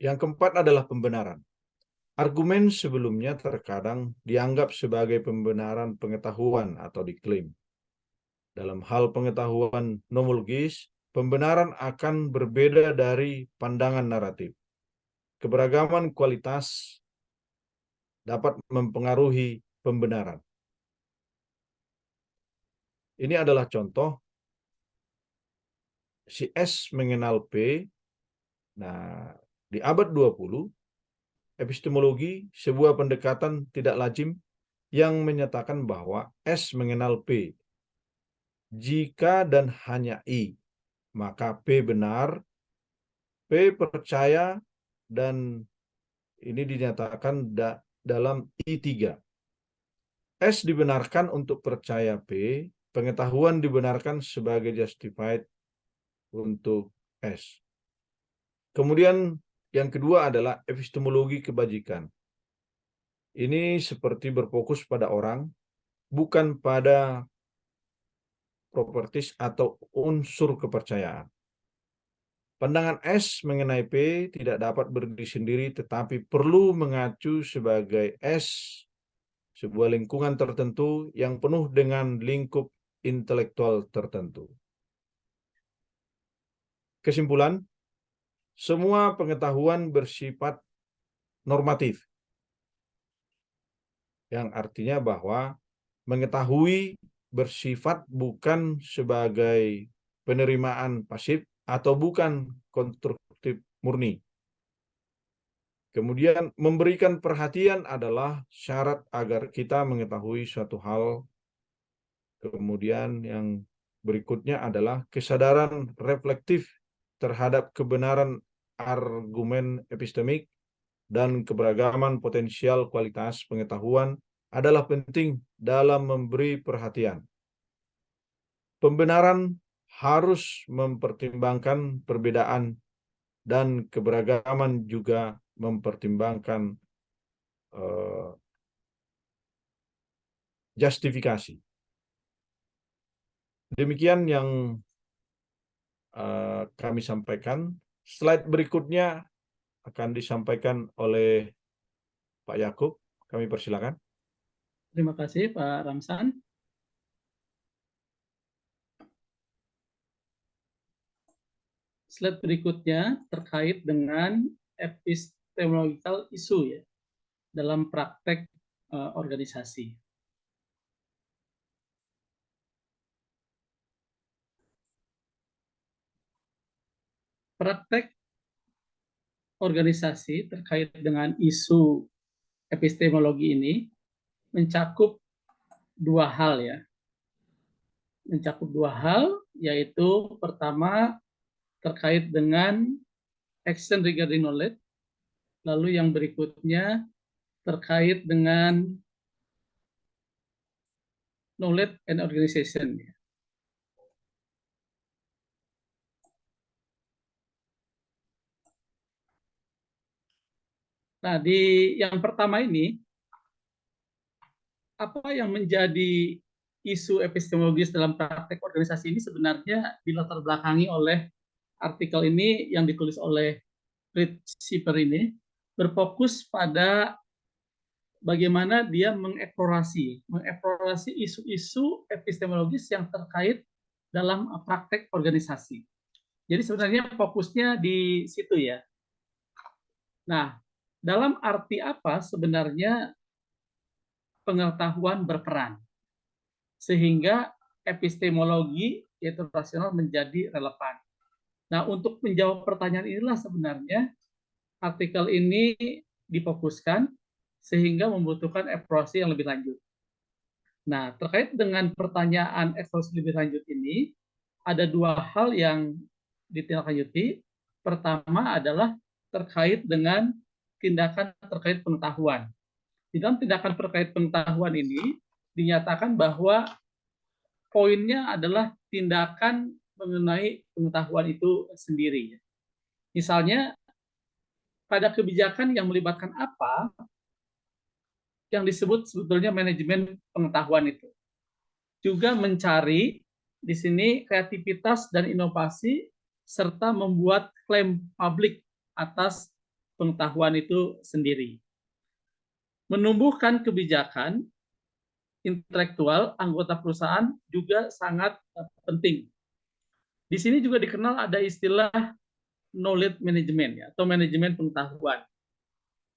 S2: Yang keempat adalah pembenaran. Argumen sebelumnya terkadang dianggap sebagai pembenaran pengetahuan atau diklaim. Dalam hal pengetahuan nomologis, pembenaran akan berbeda dari pandangan naratif. Keberagaman kualitas dapat mempengaruhi pembenaran. Ini adalah contoh, si S mengenal P. Nah, di abad 20, epistemologi, sebuah pendekatan tidak lazim yang menyatakan bahwa S mengenal P. Jika dan hanya I, maka P benar, P percaya, dan ini dinyatakan dalam I3. S dibenarkan untuk percaya P, pengetahuan dibenarkan sebagai justified untuk S. Kemudian yang kedua adalah epistemologi kebajikan. Ini seperti berfokus pada orang, bukan pada properties atau unsur kepercayaan. Pandangan S mengenai P tidak dapat berdiri sendiri, tetapi perlu mengacu sebagai S, sebuah lingkungan tertentu yang penuh dengan lingkup intelektual tertentu. Kesimpulan, semua pengetahuan bersifat normatif, yang artinya bahwa mengetahui bersifat bukan sebagai penerimaan pasif atau bukan konstruktif murni. Kemudian memberikan perhatian adalah syarat agar kita mengetahui suatu hal. Kemudian yang berikutnya adalah kesadaran reflektif terhadap kebenaran argumen epistemik dan keberagaman potensial kualitas pengetahuan adalah penting dalam memberi perhatian. Pembenaran harus mempertimbangkan perbedaan dan keberagaman, juga mempertimbangkan justifikasi. Demikian yang kami sampaikan. Slide berikutnya akan disampaikan oleh Pak Yakub. Kami persilakan.
S3: Terima kasih Pak Ramsan. Slide berikutnya terkait dengan epistemological issue ya dalam praktek organisasi. Praktek organisasi terkait dengan isu epistemologi ini mencakup dua hal ya. Mencakup dua hal, yaitu pertama terkait dengan action regarding knowledge, lalu yang berikutnya terkait dengan knowledge and organization. Nah, di yang pertama ini apa yang menjadi isu epistemologis dalam praktek organisasi ini sebenarnya dilatar belakangi oleh artikel ini yang ditulis oleh Fritz Schipper ini, berfokus pada bagaimana dia mengeksplorasi isu-isu epistemologis yang terkait dalam praktek organisasi. Jadi sebenarnya fokusnya di situ ya. Nah, dalam arti apa sebenarnya pengetahuan berperan sehingga epistemologi yaitu rasional menjadi relevan. Nah, untuk menjawab pertanyaan inilah sebenarnya artikel ini difokuskan sehingga membutuhkan eksplorasi yang lebih lanjut. Nah, terkait dengan pertanyaan eksplorasi lebih lanjut ini, ada dua hal yang ditindaklanjuti. Pertama adalah terkait dengan tindakan terkait pengetahuan. Di dalam tindakan terkait pengetahuan ini dinyatakan bahwa poinnya adalah tindakan mengenai pengetahuan itu sendiri. Misalnya, pada kebijakan yang melibatkan apa, yang disebut sebetulnya manajemen pengetahuan itu. Juga mencari di sini kreativitas dan inovasi serta membuat klaim publik atas pengetahuan itu sendiri. Menumbuhkan kebijakan intelektual anggota perusahaan juga sangat penting. Di sini juga dikenal ada istilah knowledge management ya, atau manajemen pengetahuan.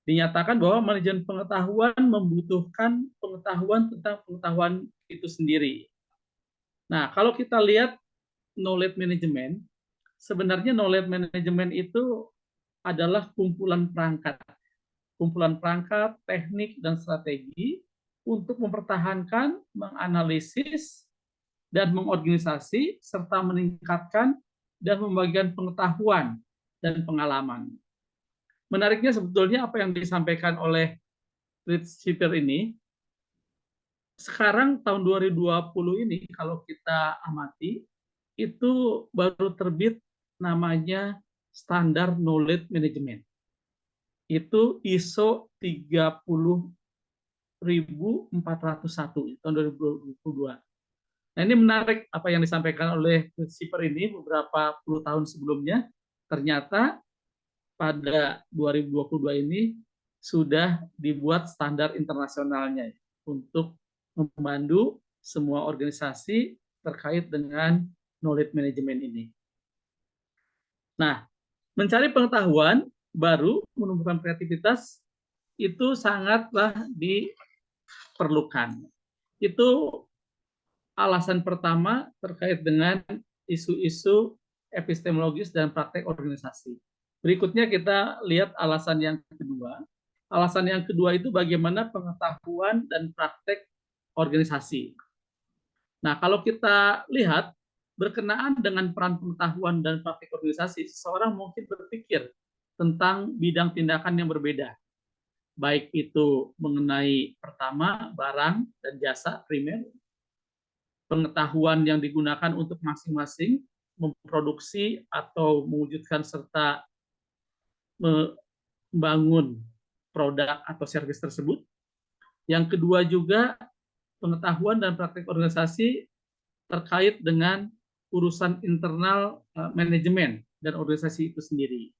S3: Dinyatakan bahwa manajemen pengetahuan membutuhkan pengetahuan tentang pengetahuan itu sendiri. Nah, kalau kita lihat knowledge management, sebenarnya knowledge management itu adalah kumpulan perangkat, teknik, dan strategi untuk mempertahankan, menganalisis, dan mengorganisasi, serta meningkatkan dan membagikan pengetahuan dan pengalaman. Menariknya sebetulnya apa yang disampaikan oleh Fritz Schipper ini, sekarang tahun 2020 ini kalau kita amati, itu baru terbit namanya Standar Knowledge Management. Itu ISO 30.401 tahun 2022. Nah, ini menarik apa yang disampaikan oleh Fritz Schipper ini beberapa puluh tahun sebelumnya. Ternyata pada 2022 ini sudah dibuat standar internasionalnya untuk memandu semua organisasi terkait dengan knowledge management ini. Nah, mencari pengetahuan baru, menumbuhkan kreativitas, itu sangatlah diperlukan. Itu alasan pertama terkait dengan isu-isu epistemologis dan praktek organisasi. Berikutnya kita lihat alasan yang kedua. Alasan yang kedua itu bagaimana pengetahuan dan praktek organisasi. Nah, kalau kita lihat berkenaan dengan peran pengetahuan dan praktek organisasi, seseorang mungkin berpikir tentang bidang tindakan yang berbeda. Baik itu mengenai pertama, barang dan jasa primer, pengetahuan yang digunakan untuk masing-masing memproduksi atau mewujudkan serta membangun produk atau servis tersebut. Yang kedua juga pengetahuan dan praktik organisasi terkait dengan urusan internal manajemen dan organisasi itu sendiri.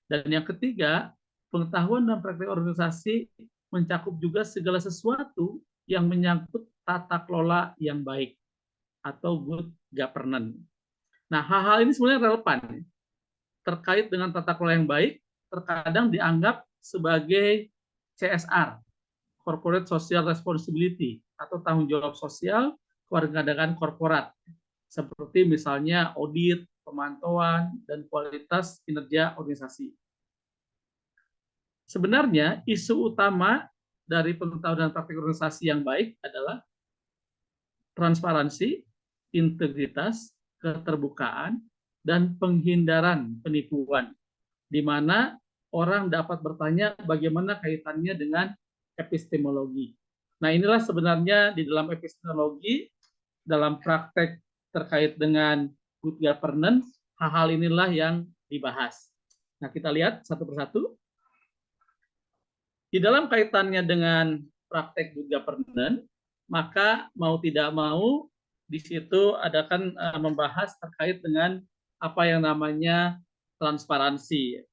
S3: Dan yang ketiga, pengetahuan dan praktik organisasi mencakup juga segala sesuatu yang menyangkut tata kelola yang baik atau good governance. Nah, hal-hal ini sebenarnya relevan terkait dengan tata kelola yang baik, terkadang dianggap sebagai CSR, Corporate Social Responsibility, atau tanggung jawab sosial kewarganegaraan korporat, seperti misalnya audit, pemantauan, dan kualitas kinerja organisasi. Sebenarnya isu utama dari pengetahuan dan praktik organisasi yang baik adalah transparansi, integritas, keterbukaan, dan penghindaran penipuan, di mana orang dapat bertanya bagaimana kaitannya dengan epistemologi. Nah, inilah sebenarnya di dalam epistemologi, dalam praktek terkait dengan good governance, hal-hal inilah yang dibahas. Nah, kita lihat satu persatu. Di dalam kaitannya dengan praktek good governance, maka mau tidak mau di situ adakan membahas terkait dengan apa yang namanya transparansi.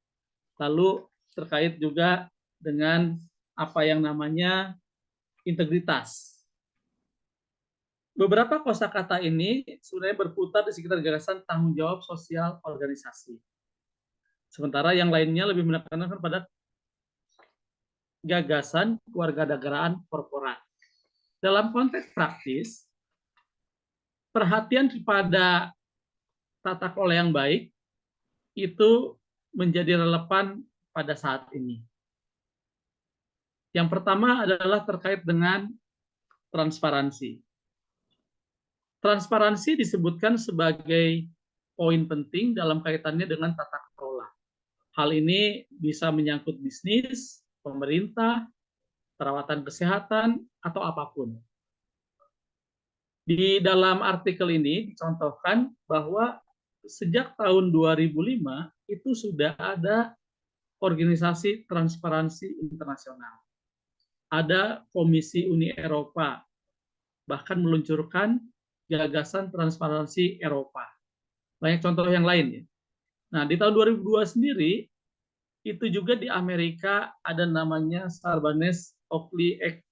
S3: Lalu terkait juga dengan apa yang namanya integritas. Beberapa kosakata ini sebenarnya berputar di sekitar gagasan tanggung jawab sosial organisasi. Sementara yang lainnya lebih menekankan pada gagasan kewarganegaraan korporat. Dalam konteks praktis, perhatian kepada tata kelola yang baik itu menjadi relevan pada saat ini. Yang pertama adalah terkait dengan transparansi. Transparansi disebutkan sebagai poin penting dalam kaitannya dengan tata kelola. Hal ini bisa menyangkut bisnis, pemerintah, perawatan kesehatan, atau apapun. Di dalam artikel ini dicontohkan bahwa sejak tahun 2005 itu sudah ada organisasi transparansi internasional. Ada Komisi Uni Eropa, bahkan meluncurkan gagasan transparansi Eropa. Banyak contoh yang lain ya. Nah, di tahun 2002 sendiri itu juga di Amerika ada namanya Sarbanes-Oxley Act.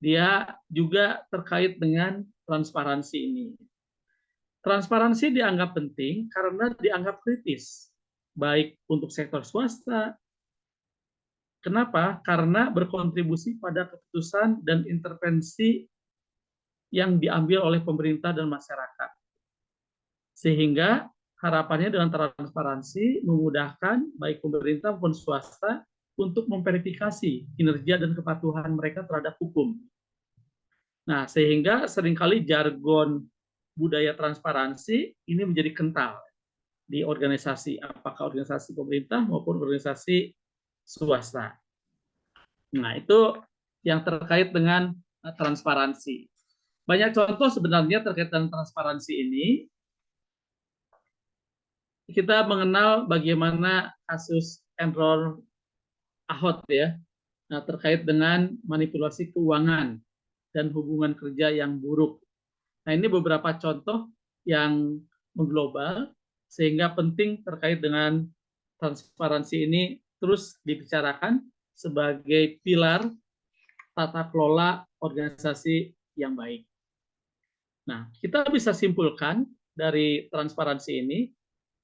S3: Dia juga terkait dengan transparansi ini. Transparansi dianggap penting karena dianggap kritis, baik untuk sektor swasta. Kenapa? Karena berkontribusi pada keputusan dan intervensi yang diambil oleh pemerintah dan masyarakat. Sehingga harapannya dengan transparansi memudahkan baik pemerintah maupun swasta untuk memverifikasi kinerja dan kepatuhan mereka terhadap hukum. Nah, sehingga seringkali jargon budaya transparansi ini menjadi kental di organisasi, apakah organisasi pemerintah maupun organisasi swasta. Nah, itu yang terkait dengan transparansi. Banyak contoh sebenarnya terkait dengan transparansi ini. Kita mengenal bagaimana kasus Enron Ahok ya, nah, terkait dengan manipulasi keuangan dan hubungan kerja yang buruk. Nah, ini beberapa contoh yang mengglobal sehingga penting terkait dengan transparansi ini terus dibicarakan sebagai pilar tata kelola organisasi yang baik. Nah, kita bisa simpulkan dari transparansi ini,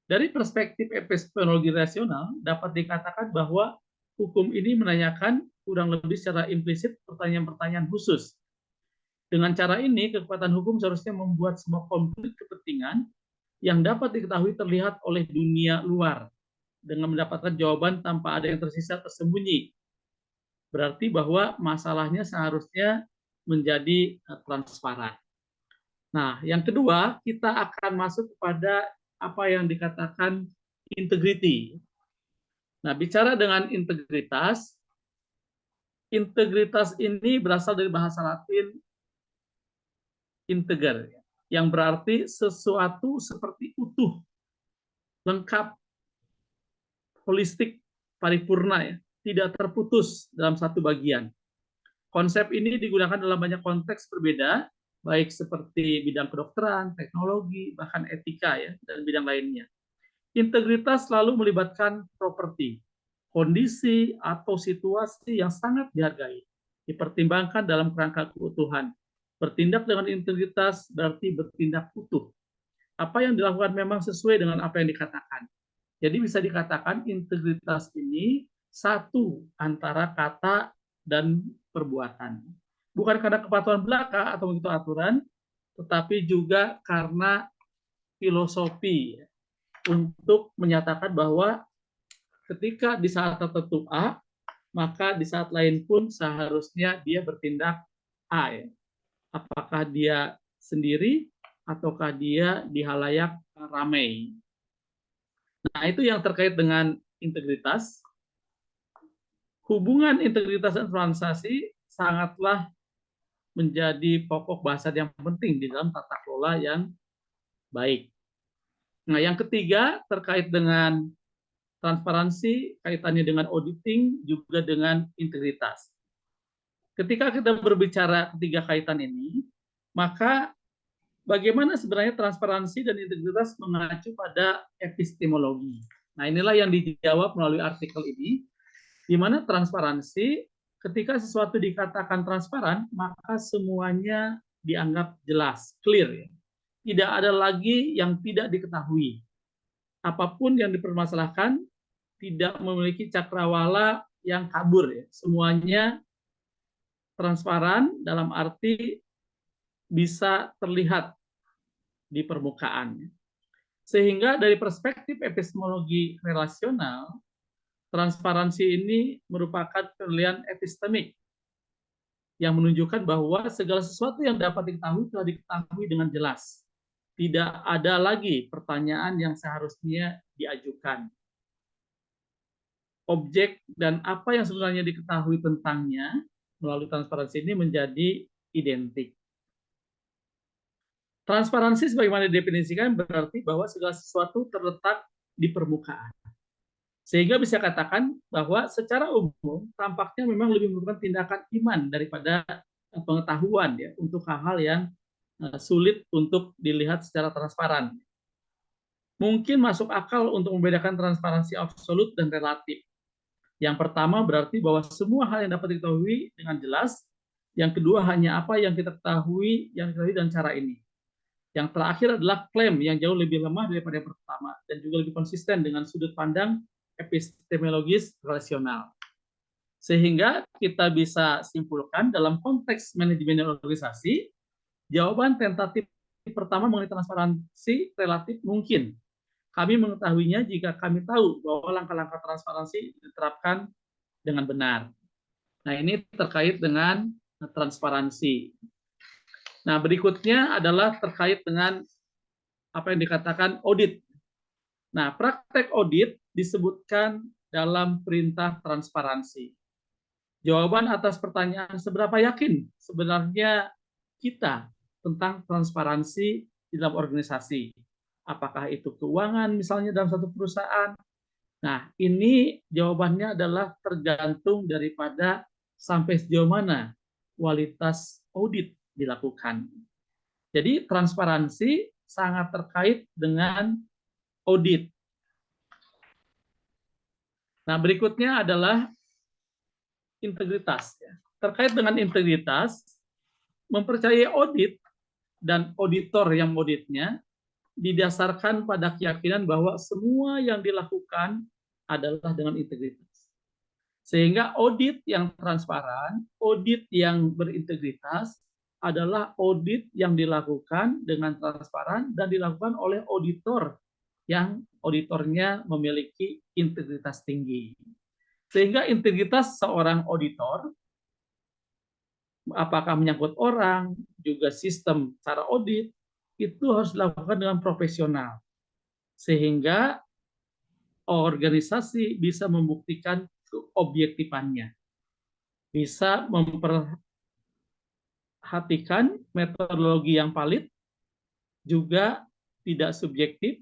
S3: dari perspektif epistemologi rasional dapat dikatakan bahwa hukum ini menanyakan kurang lebih secara implisit pertanyaan-pertanyaan khusus. Dengan cara ini, kekuatan hukum seharusnya membuat semua konflik kepentingan yang dapat diketahui terlihat oleh dunia luar dengan mendapatkan jawaban tanpa ada yang tersisa tersembunyi. Berarti bahwa masalahnya seharusnya menjadi transparan. Nah, yang kedua, kita akan masuk kepada apa yang dikatakan integrity. Nah, bicara dengan integritas, integritas ini berasal dari bahasa Latin integer, yang berarti sesuatu seperti utuh, lengkap, holistik, paripurna, ya, tidak terputus dalam satu bagian. Konsep ini digunakan dalam banyak konteks berbeda, baik seperti bidang kedokteran, teknologi, bahkan etika ya, dan bidang lainnya. Integritas selalu melibatkan properti, kondisi atau situasi yang sangat dihargai, dipertimbangkan dalam kerangka keutuhan. Bertindak dengan integritas berarti bertindak utuh. Apa yang dilakukan memang sesuai dengan apa yang dikatakan. Jadi bisa dikatakan integritas ini satu antara kata dan perbuatan. Bukan karena kepatuhan belaka atau begitu aturan, tetapi juga karena filosofi untuk menyatakan bahwa ketika di saat tertentu A, maka di saat lain pun seharusnya dia bertindak A. Ya. Apakah dia sendiri ataukah dia di halayak ramai. Nah, itu yang terkait dengan integritas. Hubungan integritas dan transparansi sangatlah menjadi pokok bahasan yang penting di dalam tata kelola yang baik. Nah, yang ketiga terkait dengan transparansi, kaitannya dengan auditing, juga dengan integritas. Ketika kita berbicara ketiga kaitan ini, maka bagaimana sebenarnya transparansi dan integritas mengacu pada epistemologi. Nah, inilah yang dijawab melalui artikel ini, di mana transparansi, ketika sesuatu dikatakan transparan, maka semuanya dianggap jelas, clear. Ya. Tidak ada lagi yang tidak diketahui. Apapun yang dipermasalahkan tidak memiliki cakrawala yang kabur. Ya. Semuanya transparan dalam arti bisa terlihat di permukaan. Sehingga dari perspektif epistemologi relasional, transparansi ini merupakan penilaian epistemik yang menunjukkan bahwa segala sesuatu yang dapat diketahui telah diketahui dengan jelas. Tidak ada lagi pertanyaan yang seharusnya diajukan. Objek dan apa yang sebenarnya diketahui tentangnya melalui transparansi ini menjadi identik. Transparansi sebagaimana didefinisikan berarti bahwa segala sesuatu terletak di permukaan. Sehingga bisa katakan bahwa secara umum tampaknya memang lebih merupakan tindakan iman daripada pengetahuan ya untuk hal-hal yang sulit untuk dilihat secara transparan. Mungkin masuk akal untuk membedakan transparansi absolut dan relatif. Yang pertama berarti bahwa semua hal yang dapat diketahui dengan jelas. Yang kedua hanya apa yang kita ketahui, dan cara ini. Yang terakhir adalah klaim yang jauh lebih lemah daripada yang pertama dan juga lebih konsisten dengan sudut pandang epistemologis relasional. Sehingga kita bisa simpulkan dalam konteks manajemen organisasi, jawaban tentatif pertama mengenai transparansi relatif mungkin. Kami mengetahuinya jika kami tahu bahwa langkah-langkah transparansi diterapkan dengan benar. Nah, ini terkait dengan transparansi. Nah, berikutnya adalah terkait dengan apa yang dikatakan audit. Nah, praktek audit disebutkan dalam perintah transparansi. Jawaban atas pertanyaan seberapa yakin sebenarnya kita tentang transparansi di dalam organisasi. Apakah itu keuangan misalnya dalam satu perusahaan. Nah, ini jawabannya adalah tergantung daripada sampai sejauh mana kualitas audit dilakukan. Jadi transparansi sangat terkait dengan audit. Nah, berikutnya adalah integritas. Terkait dengan integritas, mempercayai audit dan auditor yang auditnya didasarkan pada keyakinan bahwa semua yang dilakukan adalah dengan integritas. Sehingga audit yang transparan, audit yang berintegritas adalah audit yang dilakukan dengan transparan dan dilakukan oleh auditor yang auditornya memiliki integritas tinggi. Sehingga integritas seorang auditor, apakah menyangkut orang, juga sistem cara audit, itu harus dilakukan dengan profesional. Sehingga organisasi bisa membuktikan keobjektifannya. Bisa memperhatikan metodologi yang valid, juga tidak subjektif,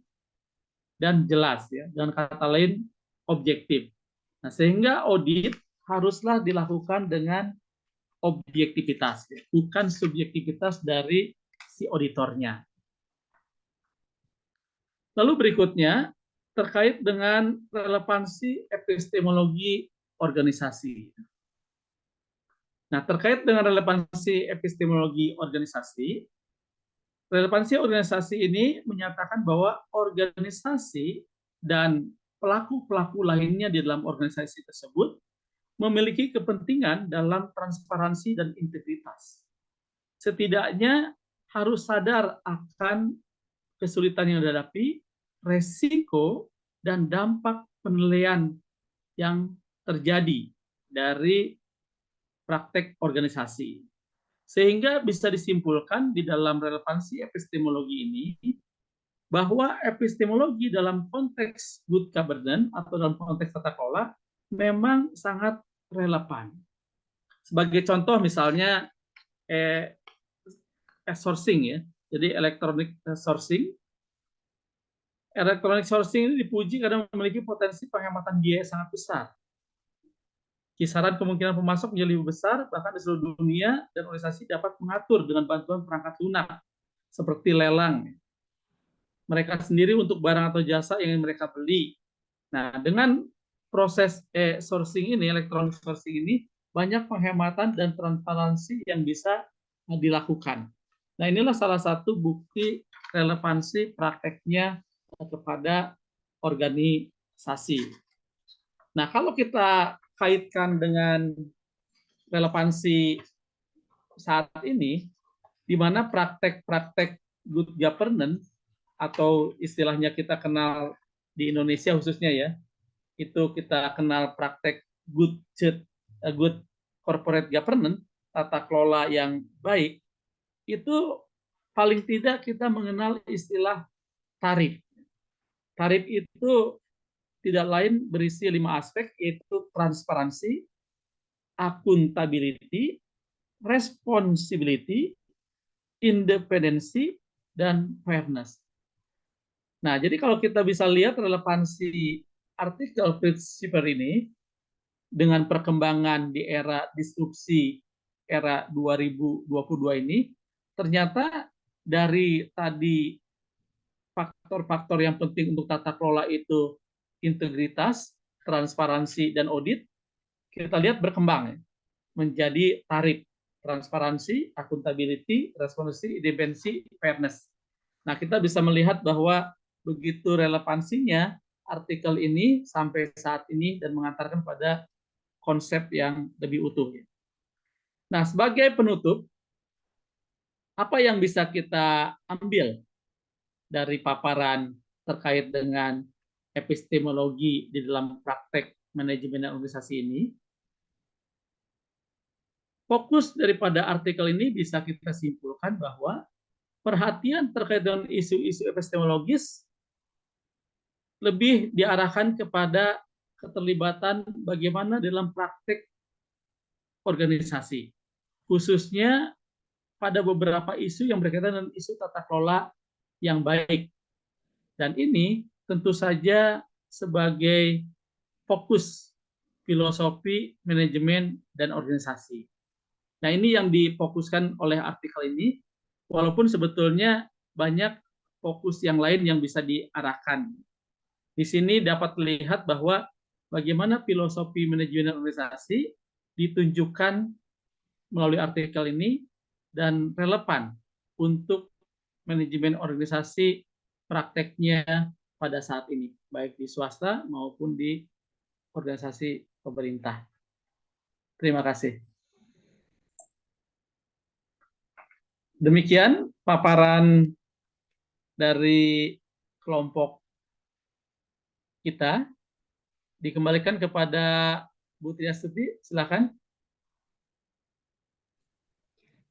S3: dan jelas. Ya. Dengan kata lain, objektif. Nah, sehingga audit haruslah dilakukan dengan objektivitas, ya. Bukan subjektivitas dari si auditornya. Lalu berikutnya, terkait dengan relevansi epistemologi organisasi. Nah, terkait dengan relevansi epistemologi organisasi ini menyatakan bahwa organisasi dan pelaku-pelaku lainnya di dalam organisasi tersebut memiliki kepentingan dalam transparansi dan integritas. Setidaknya harus sadar akan kesulitan yang dihadapi, resiko, dan dampak penilaian yang terjadi dari praktek organisasi. Sehingga bisa disimpulkan di dalam relevansi epistemologi ini, bahwa epistemologi dalam konteks good governance atau dalam konteks tata kelola memang sangat relevan. Sebagai contoh misalnya sourcing ya. Jadi electronic sourcing. Electronic sourcing ini dipuji karena memiliki potensi penghematan biaya sangat besar. Kisaran kemungkinan pemasok menjadi lebih besar, bahkan di seluruh dunia, dan organisasi dapat mengatur dengan bantuan perangkat lunak, seperti lelang mereka sendiri untuk barang atau jasa yang mereka beli. Nah, dengan proses sourcing ini, electronic sourcing ini, banyak penghematan dan transparansi yang bisa dilakukan. Nah, inilah salah satu bukti relevansi prakteknya kepada organisasi. Nah, kalau kita kaitkan dengan relevansi saat ini, di mana praktek-praktek good governance atau istilahnya kita kenal di Indonesia khususnya ya, itu kita kenal praktek good corporate governance, tata kelola yang baik, itu paling tidak kita mengenal istilah tarif. Tarif itu tidak lain berisi 5 aspek, yaitu transparansi, accountability, responsibility, independensi, dan fairness. Nah, jadi kalau kita bisa lihat relevansi artikel prinsipal ini dengan perkembangan di era disrupsi era 2022 ini, ternyata dari tadi faktor-faktor yang penting untuk tata kelola itu integritas, transparansi, dan audit, kita lihat berkembang menjadi tarif, transparansi, accountability, responsibility, independensi, fairness. Nah, kita bisa melihat bahwa begitu relevansinya artikel ini sampai saat ini dan mengantarkan pada konsep yang lebih utuh. Nah, sebagai penutup, apa yang bisa kita ambil dari paparan terkait dengan epistemologi di dalam praktek manajemen dan organisasi ini? Fokus daripada artikel ini bisa kita simpulkan bahwa perhatian terkait dengan isu-isu epistemologis lebih diarahkan kepada keterlibatan bagaimana dalam praktek organisasi, khususnya pada beberapa isu yang berkaitan dengan isu tata kelola yang baik. Dan ini tentu saja sebagai fokus filosofi manajemen dan organisasi. Nah, ini yang difokuskan oleh artikel ini, walaupun sebetulnya banyak fokus yang lain yang bisa diarahkan. Di sini dapat terlihat bahwa bagaimana filosofi manajemen dan organisasi ditunjukkan melalui artikel ini dan relevan untuk manajemen organisasi prakteknya pada saat ini, baik di swasta maupun di organisasi pemerintah. Terima kasih. Demikian paparan dari kelompok kita. Dikembalikan kepada Bu Triastuti, silakan.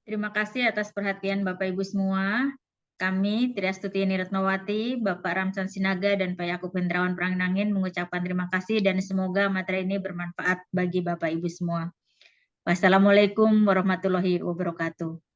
S1: Terima kasih atas perhatian Bapak Ibu semua. Kami, Triastuti Yeni Retnowati, Bapak Ramsan Sinaga, dan Pak Yakub Hendrawan Prangnangin mengucapkan terima kasih dan semoga materi ini bermanfaat bagi Bapak Ibu semua. Wassalamualaikum warahmatullahi wabarakatuh.